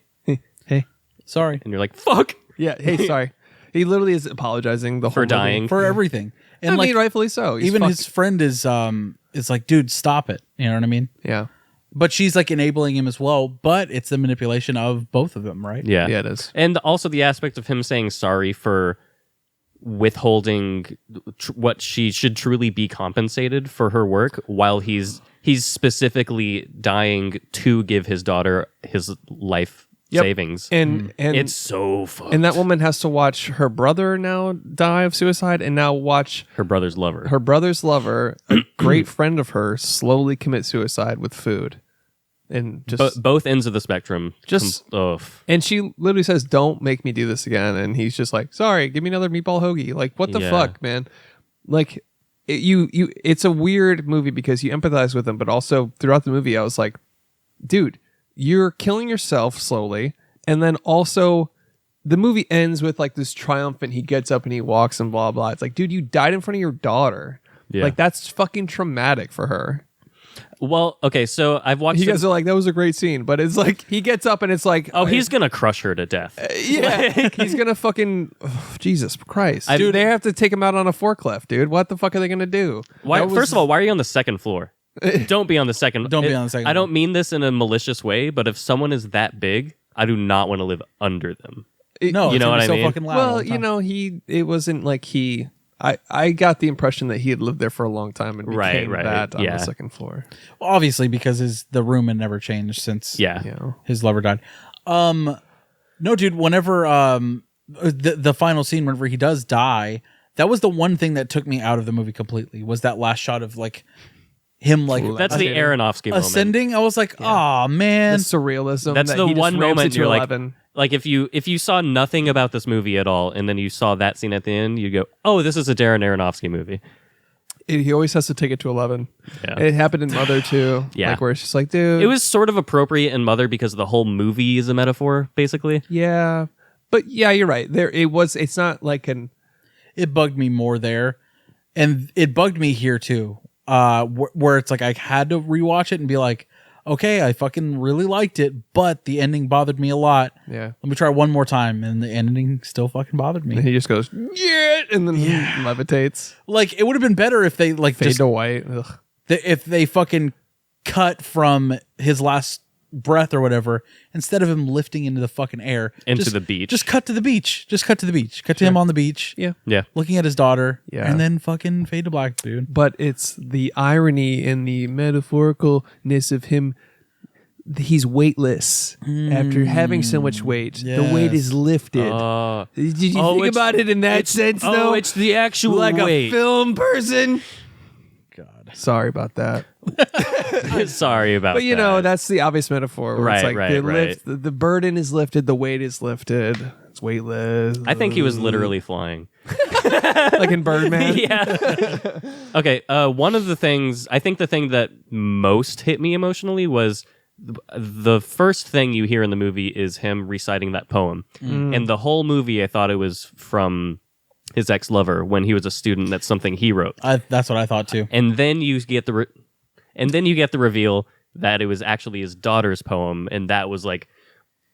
sorry. and you're like, fuck. Yeah, hey, sorry. He literally is apologizing the For whole dying. movie. For everything. And I like mean, rightfully so. He's even fucked. his friend is like, dude, stop it. You know what I mean? Yeah. But she's like enabling him as well, but it's the manipulation of both of them, right? Yeah. Yeah, it is. And also the aspect of him saying sorry for withholding what she should truly be compensated for her work while he's specifically dying to give his daughter his life savings. And it's so fucked. And that woman has to watch her brother now die of suicide and now watch her brother's lover. Her brother's lover, a great friend of hers, slowly commit suicide with food. And just both ends of the spectrum. And she literally says, "Don't make me do this again." And he's just like, "Sorry, give me another meatball hoagie." Like, what the fuck, man? Like, it's a weird movie because you empathize with him, but also throughout the movie, I was like, "Dude, you're killing yourself slowly." And then also, the movie ends with like this triumph, and he gets up and he walks and blah blah. It's like, dude, you died in front of your daughter. Yeah. Like, that's fucking traumatic for her. Well, okay, so I've watched. You guys are like, that was a great scene, but it's like he gets up and it's like, oh, he's gonna crush her to death. Yeah, he's gonna fucking Jesus Christ, dude. They have to take him out on a forklift, dude. What the fuck are they gonna do? Why? First of all, why are you on the second floor? Don't be on the second. Don't be on the second I floor. don't mean this in a malicious way, but if someone is that big, I do not want to live under them. No, you know what I so mean? fucking loud all Well, the you time. know, it wasn't like he. I got the impression that he had lived there for a long time and became that on the second floor. Obviously, because the room had never changed since his lover died. No, dude. Whenever the final scene, whenever he does die, that was the one thing that took me out of the movie completely. Was that last shot of like him like that's the Aronofsky moment. Ascending. I was like, oh man, The surrealism. That's that the he just one ramps moment it to you're 11. like if you saw nothing about this movie at all, and then you saw that scene at the end, you go, oh, this is a Darren Aronofsky movie. He always has to take it to 11. Yeah. It happened in Mother too. Yeah. Like where it's just like, dude. It was sort of appropriate in Mother because the whole movie is a metaphor, basically. Yeah. But yeah, you're right. It's not like it bugged me more there, and it bugged me here too. Where it's like I had to rewatch it and be like, okay, I fucking really liked it, but the ending bothered me a lot. Yeah. Let me try one more time, and the ending still fucking bothered me. And he just goes, yeah, and then levitates. Like, it would have been better if they like Fade just to white. Ugh. if they fucking cut from his last breath or whatever, instead of him lifting into the fucking air Into the beach. Just cut to the beach. Just cut to the beach. Cut to him on the beach. Yeah. Yeah. Looking at his daughter. Yeah. And then fucking fade to black, dude. But it's the irony and the metaphoricalness of him. He's weightless after having so much weight. The weight is lifted. Did you think about it in that sense, though? Oh, it's the actual like weight. a film person. God. Sorry about that. Sorry about that. But you know, that's the obvious metaphor. Where Right, it's like right, right. the burden is lifted, the weight is lifted. It's weightless. I think he was literally flying. Like in Birdman. Yeah. Okay. One of the things, I think the thing that most hit me emotionally was the first thing you hear in the movie is him reciting that poem. And the whole movie, I thought it was from his ex-lover when he was a student. That's something he wrote. That's what I thought too. And then you get the reveal that it was actually his daughter's poem, and that was like,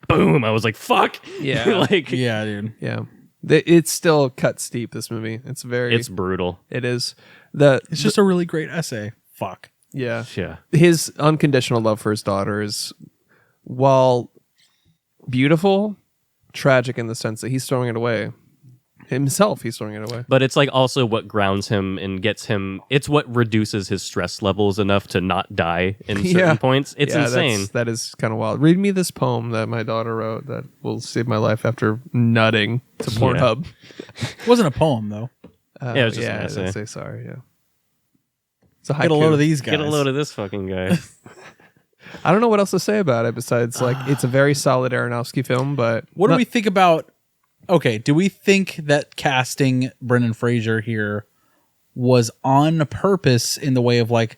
boom! I was like, fuck. Yeah. Like, yeah, dude. Yeah. It's still cut steep, this movie. It's brutal. It is. It's just a really great essay. Fuck. Yeah. Yeah. His unconditional love for his daughter is, while beautiful, tragic in the sense that he's throwing it away. Himself, he's throwing it away. But it's like also what grounds him and gets him. It's what reduces his stress levels enough to not die in certain points. It's insane. That is kind of wild. Read me this poem that my daughter wrote that will save my life after nutting to Pornhub. It wasn't a poem though. Yeah, it was just an essay. Say sorry. Yeah. It's a haiku. Get a load of these guys. Get a load of this fucking guy. I don't know what else to say about it besides like it's a very solid Aronofsky film. But what do we think about? Okay, do we think that casting Brendan Fraser here was on purpose in the way of like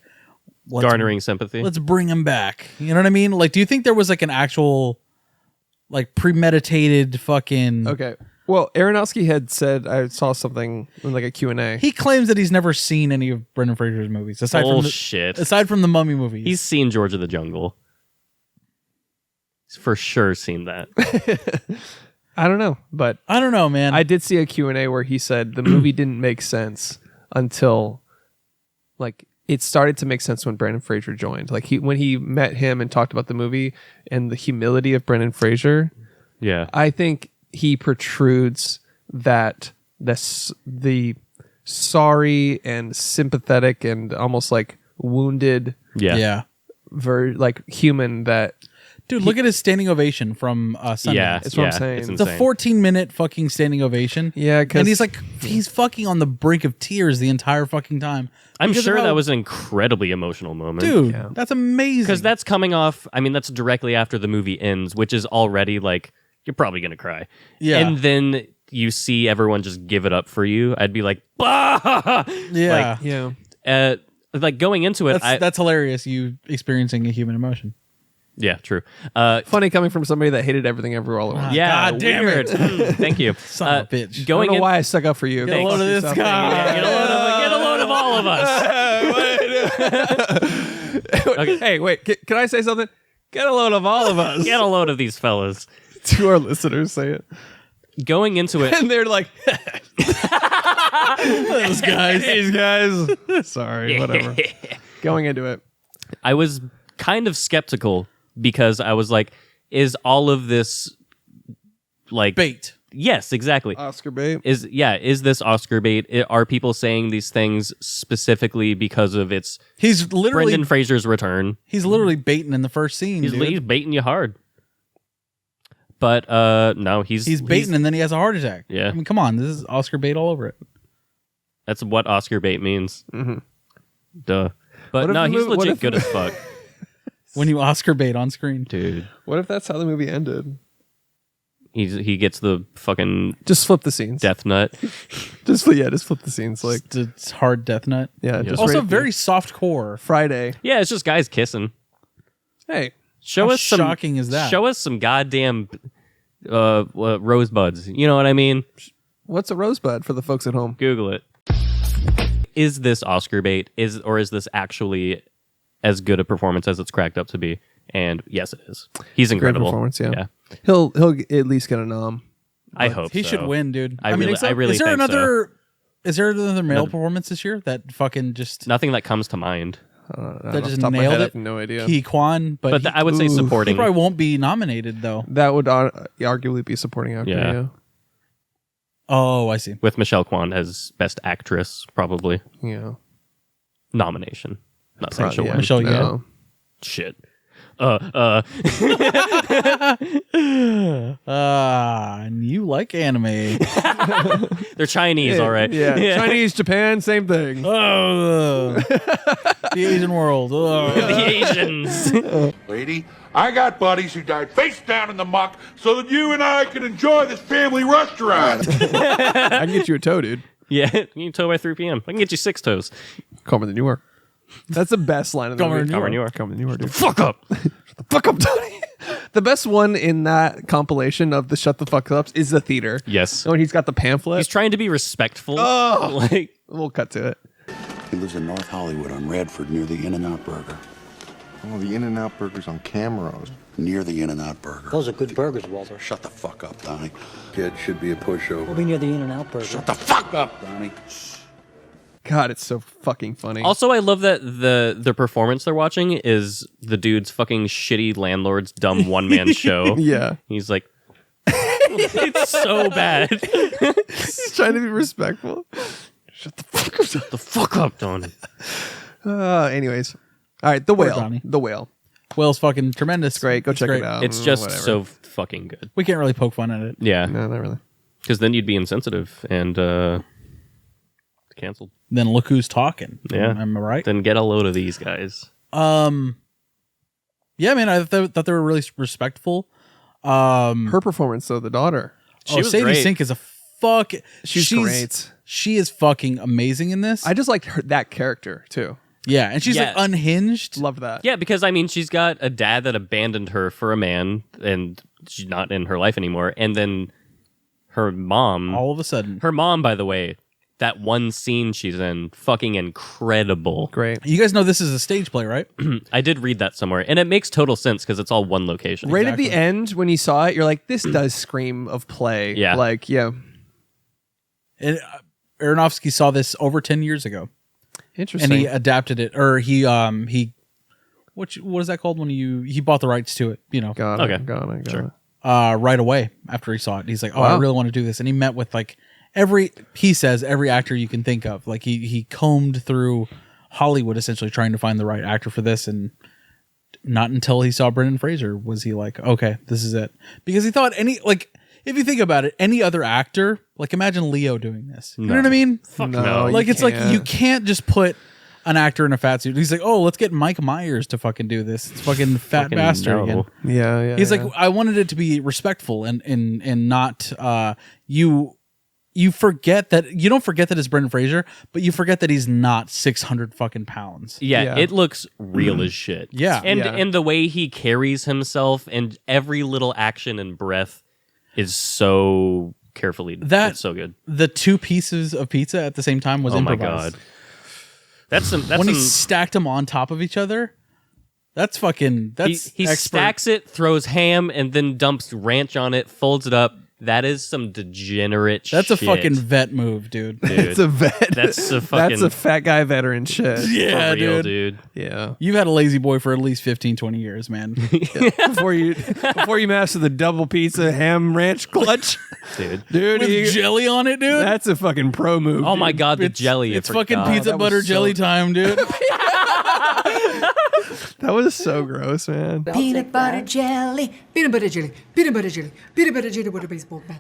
garnering sympathy? Let's bring him back. You know what I mean? Like, do you think there was like an actual like premeditated fucking? Okay. Well, Aronofsky had said, I saw something in like a Q&A. He claims that he's never seen any of Brendan Fraser's movies aside from the Mummy movies. He's seen George of the Jungle. He's for sure seen that. I don't know, but I don't know, man. I did see a Q&A where he said the movie didn't make sense until like it started to make sense when Brendan Fraser joined. Like when he met him and talked about the movie and the humility of Brendan Fraser. Yeah. I think he protrudes that the sorry and sympathetic and almost like wounded like human that dude, look at his standing ovation from Sundance. Yeah, that's what I'm saying. It's a 14-minute fucking standing ovation. Yeah, and he's fucking on the brink of tears the entire fucking time. I'm sure that was an incredibly emotional moment. Dude, that's amazing. Because that's coming off, I mean, that's directly after the movie ends, which is already like, you're probably going to cry. Yeah. And then you see everyone just give it up for you. I'd be like, bah! Yeah. Like going into it. That's hilarious, you experiencing a human emotion. Yeah, true. Funny coming from somebody that hated everything everywhere all at once. Yeah, God damn weird. Thank you. Son of a bitch. I don't know why I stuck up for you. Get a load of this guy. Get a load of all of us. Okay. Hey, wait. Can I say something? Get a load of all of us. Get a load of these fellas. To our listeners, say it. Going into it. And they're like, those guys. These guys. Sorry, whatever. Going into it. I was kind of skeptical because I was like, is all of this like bait? Yes, exactly. Oscar bait. Is this Oscar bait? Are people saying these things specifically because of he's literally Brendan Fraser's return? He's literally baiting in the first scene. He's baiting you hard. But no, he's baiting and then he has a heart attack. Yeah. I mean, come on, this is Oscar bait all over it. That's what Oscar bait means. Mm-hmm. Duh. But no, he's legit good as fuck. When you Oscar bait on screen, dude. What if that's how the movie ended? He gets the fucking just flip the scenes. Death nut. just flip the scenes like it's hard death nut. Yeah. Just also very soft core. Friday. Yeah, it's just guys kissing. Hey, show us some shocking is that? Show us some goddamn rosebuds. You know what I mean? What's a rosebud for the folks at home? Google it. Is this Oscar bait? Is this actually as good a performance as it's cracked up to be? And yes, it is. He's incredible. Great performance, yeah. He'll at least get a nom. I hope he should win, dude. I really is there think another? So. Is there another male performance this year that fucking just nothing that comes to mind? That just nailed it. I have no idea. Ki Kwan, but I would say supporting. He probably won't be nominated though. That would arguably be supporting actor. Yeah. Oh, I see. With Michelle Kwan as best actress, probably. Yeah. Nomination. Not saying she'll win. Michelle, yeah. Shit. And you like anime. They're Chinese, all right. Yeah. Chinese, Japan, same thing. Oh. The Asian world. The Asians. Lady, I got buddies who died face down in the muck so that you and I could enjoy this family restaurant. I can get you a toe, dude. Yeah, you can tow by 3 p.m. I can get you 6 toes. Calmer than you are. That's the best line of the movie. Calmer than you are. Calmer than you are, dude. Fuck up. Shut the fuck up, Tony. The best one in that compilation of the Shut the Fuck Ups is the theater. Yes. When he's got the pamphlet. He's trying to be respectful. Oh, like, we'll cut to it. He lives in North Hollywood on Radford near the In-N-Out Burger. Oh, the In-N-Out Burger's on Camrose. Near the In-N-Out Burger. Those are good burgers, Walter. Shut the fuck up, Donnie. Kid should be a pushover. We'll be near the In-N-Out Burger. Shut the fuck up, Donnie. God, it's so fucking funny. also, I love that the performance they're watching is the dude's fucking shitty landlord's dumb one-man show. Yeah. He's like, it's so bad. He's trying to be respectful. Shut the fuck up. Shut the fuck up, Donnie. Anyways. All right, The Whale. Donnie. The Whale. Whale's fucking tremendous. It's great. Go check great. it out. It's just Whatever. so fucking good. We can't really poke fun at it. Yeah. No, not really. Because then you'd be insensitive and canceled. Then look who's talking. Yeah. Am I right? Then get a load of these guys. Yeah, man, I thought they were really respectful. Her performance, though, the daughter. She was Sadie great. Sink is a fuck. She's great. She is fucking amazing in this. I just liked that character, too. Yeah, and she's Yeah. like unhinged. Love that. Yeah, because I mean, she's got a dad that abandoned her for a man, and she's not in her life anymore. And then her mom, All of a sudden. her mom, by the way, that one scene she's in, fucking incredible. Great. You guys know this is a stage play, right? I did read that somewhere, and it makes total sense because it's all one location. Right at the end, when you saw it, you're like, this does scream of play. Yeah. Like, yeah. And Aronofsky saw this over 10 years ago. Interesting. And he adapted it, or he what is that called when he bought the rights to it, you know? Got it. Got it. Right away after he saw it. He's like, oh, Wow. I really want to do this. And he met with like every actor you can think of. Like he combed through Hollywood essentially trying to find the right actor for this, and not until he saw Brendan Fraser was he like, okay, this is it. Because he thought if you think about it, any other actor, like imagine Leo doing this. You know what I mean? Fuck no. Like it's like can't. you can't just put an actor in a fat suit. He's like, oh, let's get Mike Myers to fucking do this. It's fucking fat Fucking bastard no. again. Yeah. He's like, I wanted it to be respectful and not you forget that you don't forget that it's Brendan Fraser, but you forget that he's not 600 fucking pounds. Yeah, it looks real as shit. Yeah. And the way he carries himself and every little action and breath is so carefully. It's so good. The 2 pieces of pizza at the same time was improvised. Oh my god. That's when he stacked them on top of each other. That's he stacks it, throws ham, and then dumps ranch on it, folds it up. That is some degenerate shit. That's a fucking vet move, dude. It's a vet. That's a fucking... That's a fat guy veteran shit. Yeah, for real, dude. Yeah. You've had a lazy boy for at least 15, 20 years, man. Before you master the double pizza ham ranch clutch. Dude. With jelly on it, dude. That's a fucking pro move. Oh my god, the jelly. It's fucking pizza butter jelly time, dude. That was so gross, man. Peanut butter jelly, peanut butter jelly, peanut butter jelly, peanut butter jelly with a baseball bat.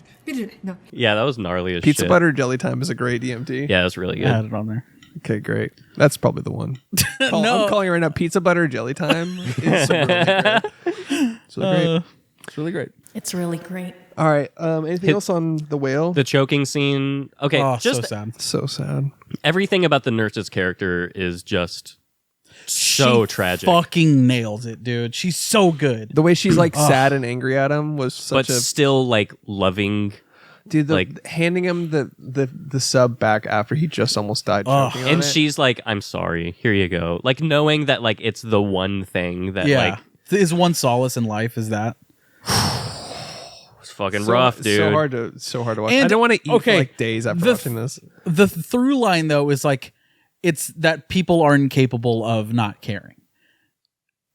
No. Yeah, that was gnarly as Pizza shit. butter jelly time is a great DMT. Yeah, that's really good. I had it on there. Okay, great. That's probably the one. No. I'm calling it right now. Pizza butter jelly time. It's really great. It's really great. It's really great. It's really great. All right. Anything else on The Whale? The choking scene. Okay, just so sad. So sad. everything about the nurse's character is just so She tragic. Fucking nails it, dude. She's so good. The way she's like sad and angry at him was such but still like loving. dude. like handing him the sub back after he just almost died. choking on and it. she's like, "I'm sorry. Here you go." Like knowing that like it's the one thing that like his one solace in life is that. It's fucking rough, dude. So hard to watch. And- I don't want to eat okay, for like days after watching this. The through line though is like it's that people are incapable of not caring.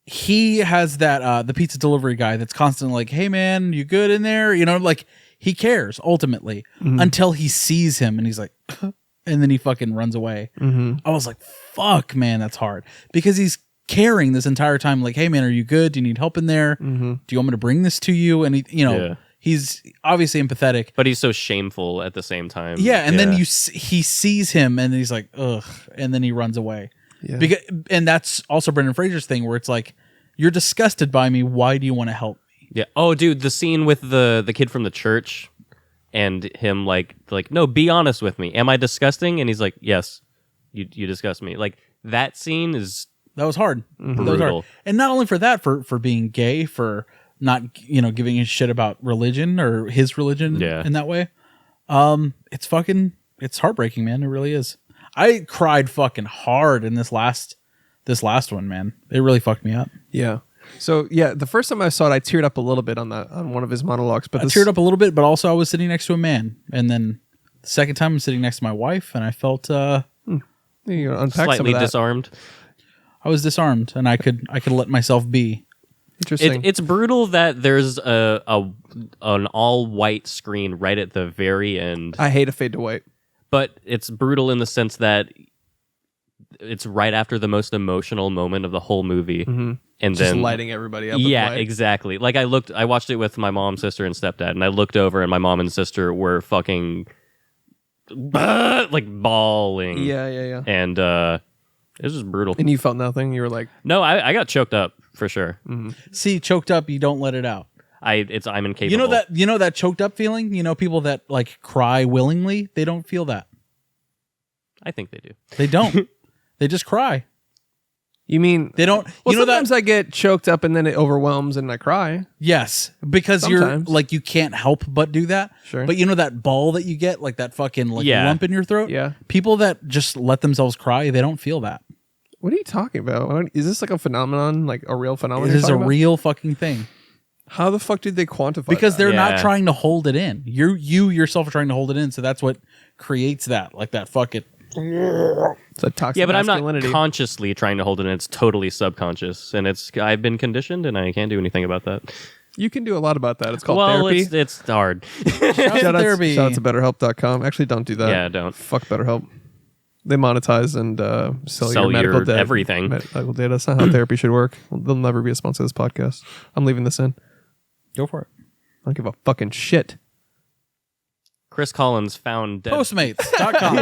He has that the pizza delivery guy that's constantly like, "Hey man, you good in there?" You know, like he cares ultimately until he sees him and he's like, and then he fucking runs away. I was like, "Fuck, man, that's hard," because he's caring this entire time. Like, "Hey man, are you good? Do you need help in there? Do you want me to bring this to you?" And he, you know, he's obviously empathetic, but he's so shameful at the same time. Yeah, and then he sees him and he's like, ugh, and then he runs away. Yeah. And that's also Brendan Fraser's thing, where it's like, you're disgusted by me. Why do you want to help me? Yeah. Oh, dude, the scene with the kid from the church and him like, no, be honest with me. Am I disgusting? And he's like, yes, you disgust me. Like that scene is that was hard. Brutal. That was hard. And not only for that, for being gay, for not giving a shit about religion or his religion in that way. It's heartbreaking, man. It really is. I cried fucking hard in this last one, man. It really fucked me up. Yeah. So yeah, the first time I saw it, I teared up a little bit on one of his monologues. But I teared up a little bit, but also I was sitting next to a man, and then the second time I'm sitting next to my wife, and I felt you unpack slightly some of that. disarmed. I was disarmed, and I could let myself be. Interesting. It's brutal that there's an all white screen right at the very end. I hate a fade to white. But it's brutal in the sense that it's right after the most emotional moment of the whole movie, and Just then lighting everybody up. Yeah, with light. exactly. Like I watched it with my mom, sister, and stepdad, and I looked over, and my mom and sister were fucking like bawling. Yeah. And it was just brutal. And you felt nothing. You were like, no, I got choked up for sure. See, choked up, you don't let it out. I'm incapable. You know that choked up feeling? People that like cry willingly, they don't feel that. I think they do. They don't. They just cry. You mean they don't? Well, sometimes I get choked up and then it overwhelms and I cry. Yes, because Sometimes. you're like you can't help but do that. Sure. But that ball that you get, like that fucking lump in your throat. Yeah. People that just let themselves cry, they don't feel that. What are you talking about? Is this like a phenomenon, like a real phenomenon? It is a real fucking thing. How the fuck did they quantify Because that? they're not trying to hold it in. You yourself are trying to hold it in, so that's what creates that, like that fucking. It's a toxic Yeah, but I'm not masculinity. consciously trying to hold it in. It's totally subconscious, and I've been conditioned, and I can't do anything about that. You can do a lot about that. It's called therapy. It's hard. Shout out therapy. Shout out to BetterHelp.com. Actually, don't do that. Yeah, don't. Fuck BetterHelp. They monetize and sell your medical your data. everything. Medical data. That's not how therapy should work. They'll never be a sponsor of this podcast. I'm leaving this in. Go for it. I don't give a fucking shit. Chris Collins found dead. Postmates.com.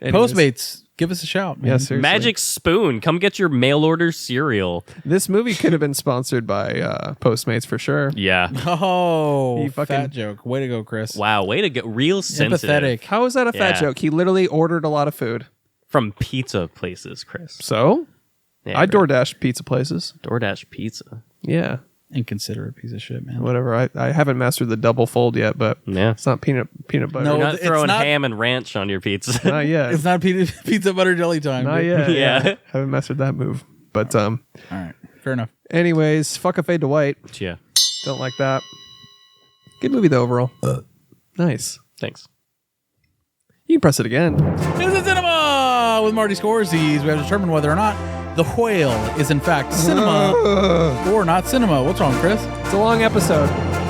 Postmates, give us a shout, man. Yeah, seriously. Magic Spoon, come get your mail order cereal. This movie could have been sponsored by Postmates for sure. Yeah. Oh, fat joke. Way to go, Chris. Wow, way to get real sensitive. Empathetic. How is that a fat Yeah. joke? He literally ordered a lot of food. From pizza places, Chris. So? Yeah, I right. DoorDash pizza places. DoorDash pizza. Yeah. Inconsiderate piece of shit, man. Whatever. I haven't mastered the double fold yet, but Yeah. it's not peanut butter. No, You're not it's throwing not- ham and ranch on your pizza. Not yet. It's not pizza butter jelly time. Not dude. yet. Yeah. Haven't mastered that move. But All right. Fair enough. anyways, fuck a fade to white. Yeah. Don't like that. Good movie though overall. Nice. Thanks. You can press it again. This is Cinema with Marty Scorsese. We have determined whether or not The Whale is in fact cinema or not cinema. What's wrong, Chris? It's a long episode.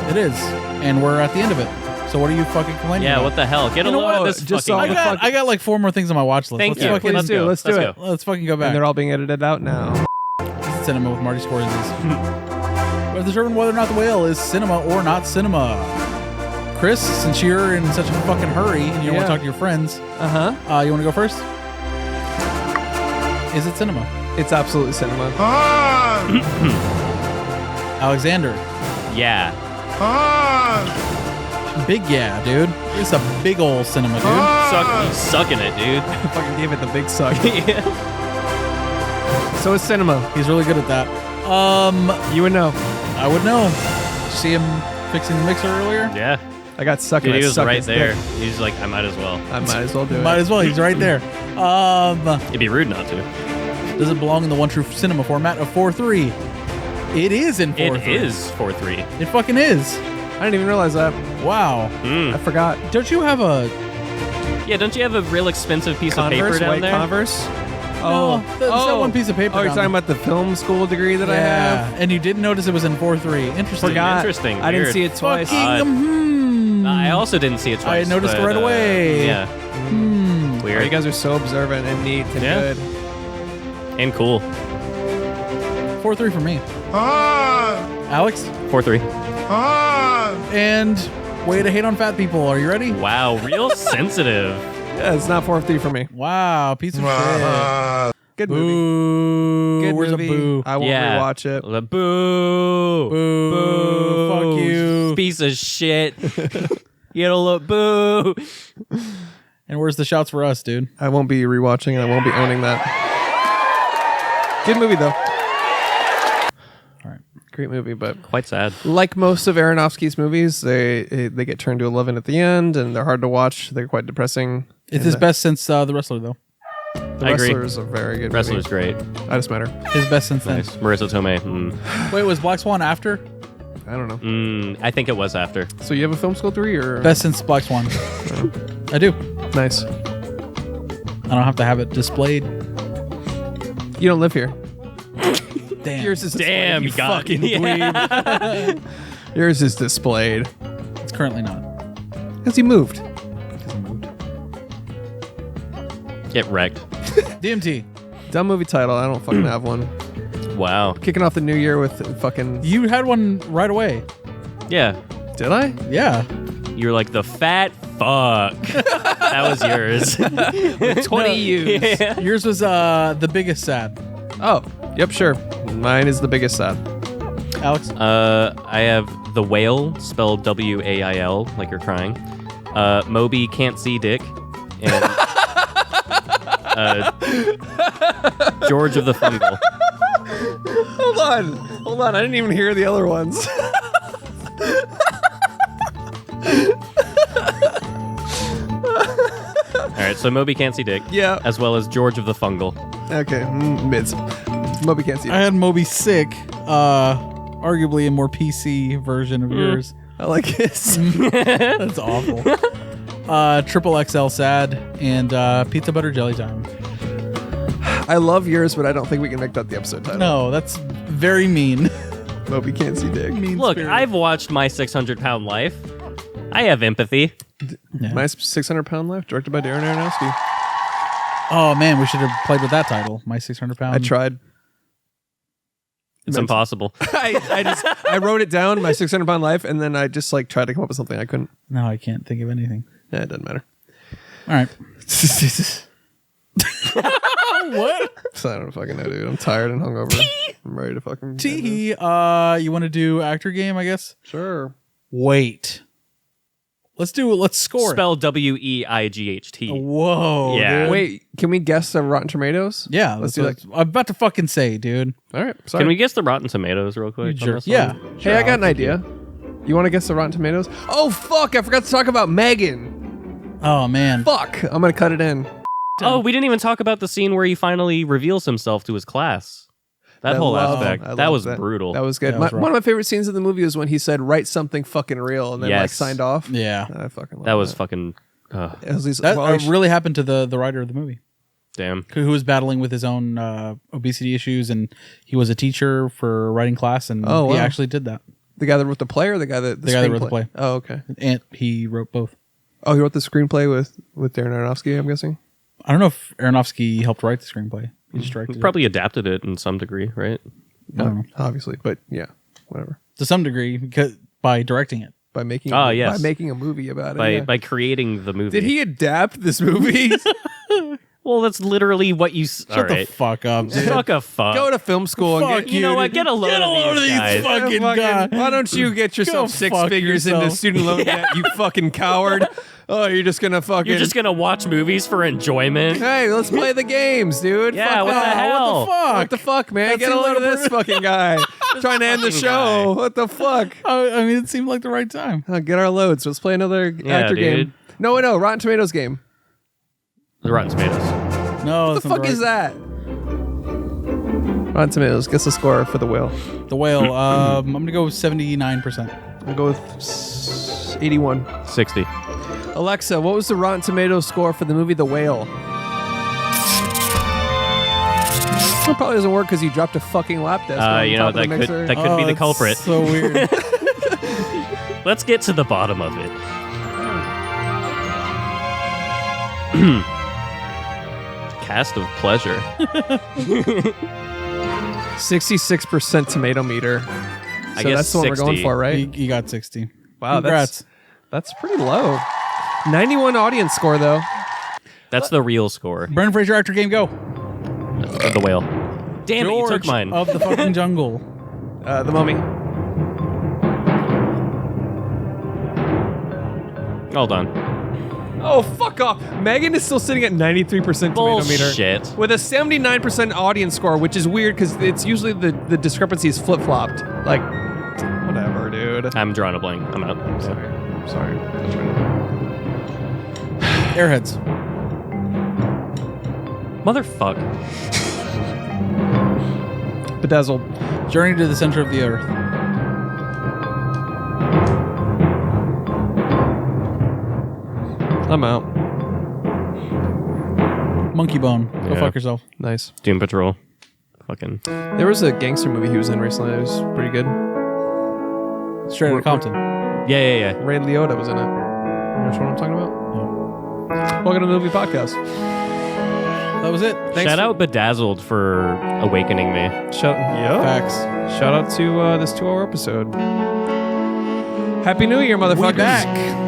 It is. And we're at the end of it. So what are you fucking complaining Yeah, about? what the hell? Get a know load of what? this Just fucking... saw I got like 4 more things on my watch list. Thank let's you. Fucking, Let's do it. Let's do Let's it. go. let's fucking go back. And they're all being edited out now. This is Cinema with Marty Scorsese. We have determined whether or not The Whale is cinema or not cinema. Chris, since you're in such a fucking hurry and you don't want Yeah. to talk to your friends, Uh-huh. you want to go first? Is it cinema? It's absolutely cinema. Alexander. Yeah. Big yeah, dude. It's a big ol' cinema, dude. He's sucking it, dude. Fucking gave it the big suck. Yeah. So it's cinema. He's really good at that. You would know. I would know. See him fixing the mixer earlier? Yeah. I got sucked. Dude, and he I was sucked right his there. dick. He's like, I might as well. I might as well do it. Might as well. He's right there. It'd be rude not to. Does it belong in the one true cinema format of 4:3? It is in 4:3. It is 4:3. It fucking is. I didn't even realize that. Wow. I forgot. Don't you have a Yeah, don't you have a real expensive piece Converse, of paper down white there? Converse? No, there's that one piece of paper Oh, you're down talking there. about the film school degree that I have? And you didn't notice it was in 4:3. Interesting. Forgot. Interesting. I didn't Weird. see it twice. Fucking, I also didn't see it twice. I noticed but, right away. Yeah. Oh, Weird. you guys are so observant and neat and Yeah. good. And cool. 4:3 for me. Alex? 4:3. And way to hate on fat people. Are you ready? Wow, real sensitive. Yeah, it's not 4 of 3 for me. Wow, piece of shit. Good movie. Boo. Good Where's movie. a boo? I won't rewatch it. Boo. Boo. Fuck you. Piece of shit. You don't look boo. And where's the shouts for us, dude? I won't be rewatching and I won't be owning that. Good movie, though. All right. Great movie, but quite sad. Like most of Aronofsky's movies, they get turned to 11 at the end, and they're hard to watch. They're quite depressing. It's his best since The Wrestler, though. The Wrestler is a very good Wrestler's movie. great. I just met her. His best since then. Nice. Marissa Tomei. Wait, was Black Swan after? I don't know. I think it was after. So you have a film school degree, or Best since Black Swan. I do. Nice. I don't have to have it displayed. You don't live here. Damn. Yours is Damn, displayed, you got fucking it. Yeah. dweeb. Yours is displayed. It's currently not. Because he moved. Get wrecked. DMT. Dumb movie title. I don't fucking have one. Wow. Kicking off the new year with fucking... You had one right away. Yeah. Did I? Yeah. You're like the fat fuck. That was yours. With 20 U's. Yeah. Yours was The Biggest Sad. Oh, yep, sure. Mine is The Biggest Sad. Alex? I have The Whale, spelled W-A-I-L, like you're crying. Moby Can't See Dick. And George of the Fungal. Hold on. I didn't even hear the other ones. All right, so Moby Can't See Dick. Yeah. As well as George of the Fungal. Okay, mids. Moby Can't See. I had Moby Sick, arguably a more PC version of yours. I like his. That's awful. Triple XL Sad and Pizza Butter Jelly Time. I love yours, but I don't think we can make that the episode title. No, that's very mean. Moby Can't See Dick. Mean Look, spirit. I've watched My 600-Pound Life. I have empathy. Yeah. My 600-Pound Life, directed by Darren Aronofsky. Oh man, we should have played with that title. My 600 Pound. I tried. It's impossible. I wrote it down, My 600-Pound Life, and then I just like tried to come up with something. I couldn't. No, I can't think of anything. Yeah, it doesn't matter. All right. What? So I don't fucking know, dude. I'm tired and hungover. I'm ready to fucking. Tee. You want to do actor game? I guess. Sure. Wait. Let's do it. Let's score. Spell W-E-I-G-H-T. Whoa. Yeah. Dude. Wait, can we guess the Rotten Tomatoes? Yeah. Let's do that. I'm about to fucking say, dude. All right. Sorry. Can we guess the Rotten Tomatoes real quick? Sure. on this Yeah. one? Hey, I got an idea. You want to guess the Rotten Tomatoes? Oh fuck! I forgot to talk about Megan. Oh man. Fuck! I'm gonna cut it in. Oh, we didn't even talk about the scene where he finally reveals himself to his class. That whole aspect. That was brutal. That was good. That was one of my favorite scenes of the movie was when he said, "Write something fucking real," and then like Yes. signed off. Yeah. I fucking love That was fucking... At least, That well, really happened to the writer of the movie, damn. who was battling with his own obesity issues, and he was a teacher for a writing class, and Oh, he wow. actually did that. the guy that wrote the play, or the guy that The guy that wrote the play. Oh, okay. And he wrote both. Oh, he wrote the screenplay with Darren Aronofsky. I'm guessing. I don't know if Aronofsky helped write the screenplay. He just directed He probably adapted it in some degree, right? I don't know. Obviously, but yeah, whatever. To some degree, because by directing it. By making yes. by making a movie about it. By yeah. by creating the movie. Did he adapt this movie? Well, that's literally what you... Shut the fuck up, dude. Fuck a fuck. Go to film school and Fuck get You know what? Get a load of these guys. fucking guys. Why don't you get yourself Go 6 fuck figures into yourself. student loan debt, you fucking coward? Oh, you're just gonna fucking. You're just gonna watch movies for enjoyment? Hey, let's play the games, dude. Yeah, Fuck what the that. hell? What the fuck, man? That Get a seemed load like of this fucking guy. Trying to end the fucking show. guy. What the fuck? I mean, it seemed like the right time. Get our loads. Let's play another actor dude. game. No, Rotten Tomatoes game. The Rotten Tomatoes. No, What the fuck is that? Rotten Tomatoes. Guess the score for The Whale. The Whale. I'm gonna go with 79%. I'll go with 81. 60. Alexa, what was the Rotten Tomatoes score for the movie The Whale? That probably doesn't work because you dropped a fucking lap desk. on You know, top of the that mixer. could be the it's culprit. So weird. Let's get to the bottom of it. Cast of pleasure. 66% tomato meter. I So guess that's the one we're going 60. for, right? You got 60. Wow, Congrats. that's pretty low. 91 audience score though. That's the real score. Brendan Fraser actor game, go. The whale. Damn it, you took George mine. of the fucking jungle. The Mummy. Hold on. Oh, fuck off. Megan is still sitting at 93% tomato meter. Bullshit. With a 79% audience score, which is weird because it's usually the discrepancy is flip-flopped. Like, whatever, dude. I'm drawing a blank. I'm out. Sorry. That's right. Airheads. Motherfuck. Bedazzled. Journey to the Center of the Earth. I'm out. Monkey Bone. Go Yeah. fuck yourself. Nice. Doom Patrol. Fucking. There was a gangster movie he was in recently. It was pretty good. Straight Outta Compton. Yeah. Ray Liotta was in it. You know what I'm talking about? Yeah. Welcome to the movie podcast. That was it. Thanks Shout out Bedazzled for awakening me. Facts. Shout out to this 2-hour episode. Happy New Year, motherfuckers. We back.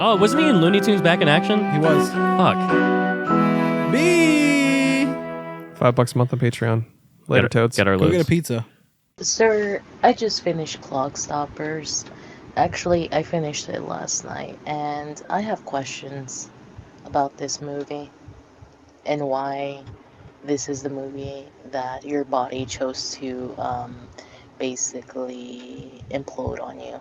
Oh, wasn't he in Looney Tunes Back in Action? He was. Fuck. B. $5 a month on Patreon. Later, toads. Get our Go loads. get a pizza. Sir, I just finished Clockstoppers. Actually, I finished it last night, and I have questions about this movie and why this is the movie that your body chose to basically implode on you.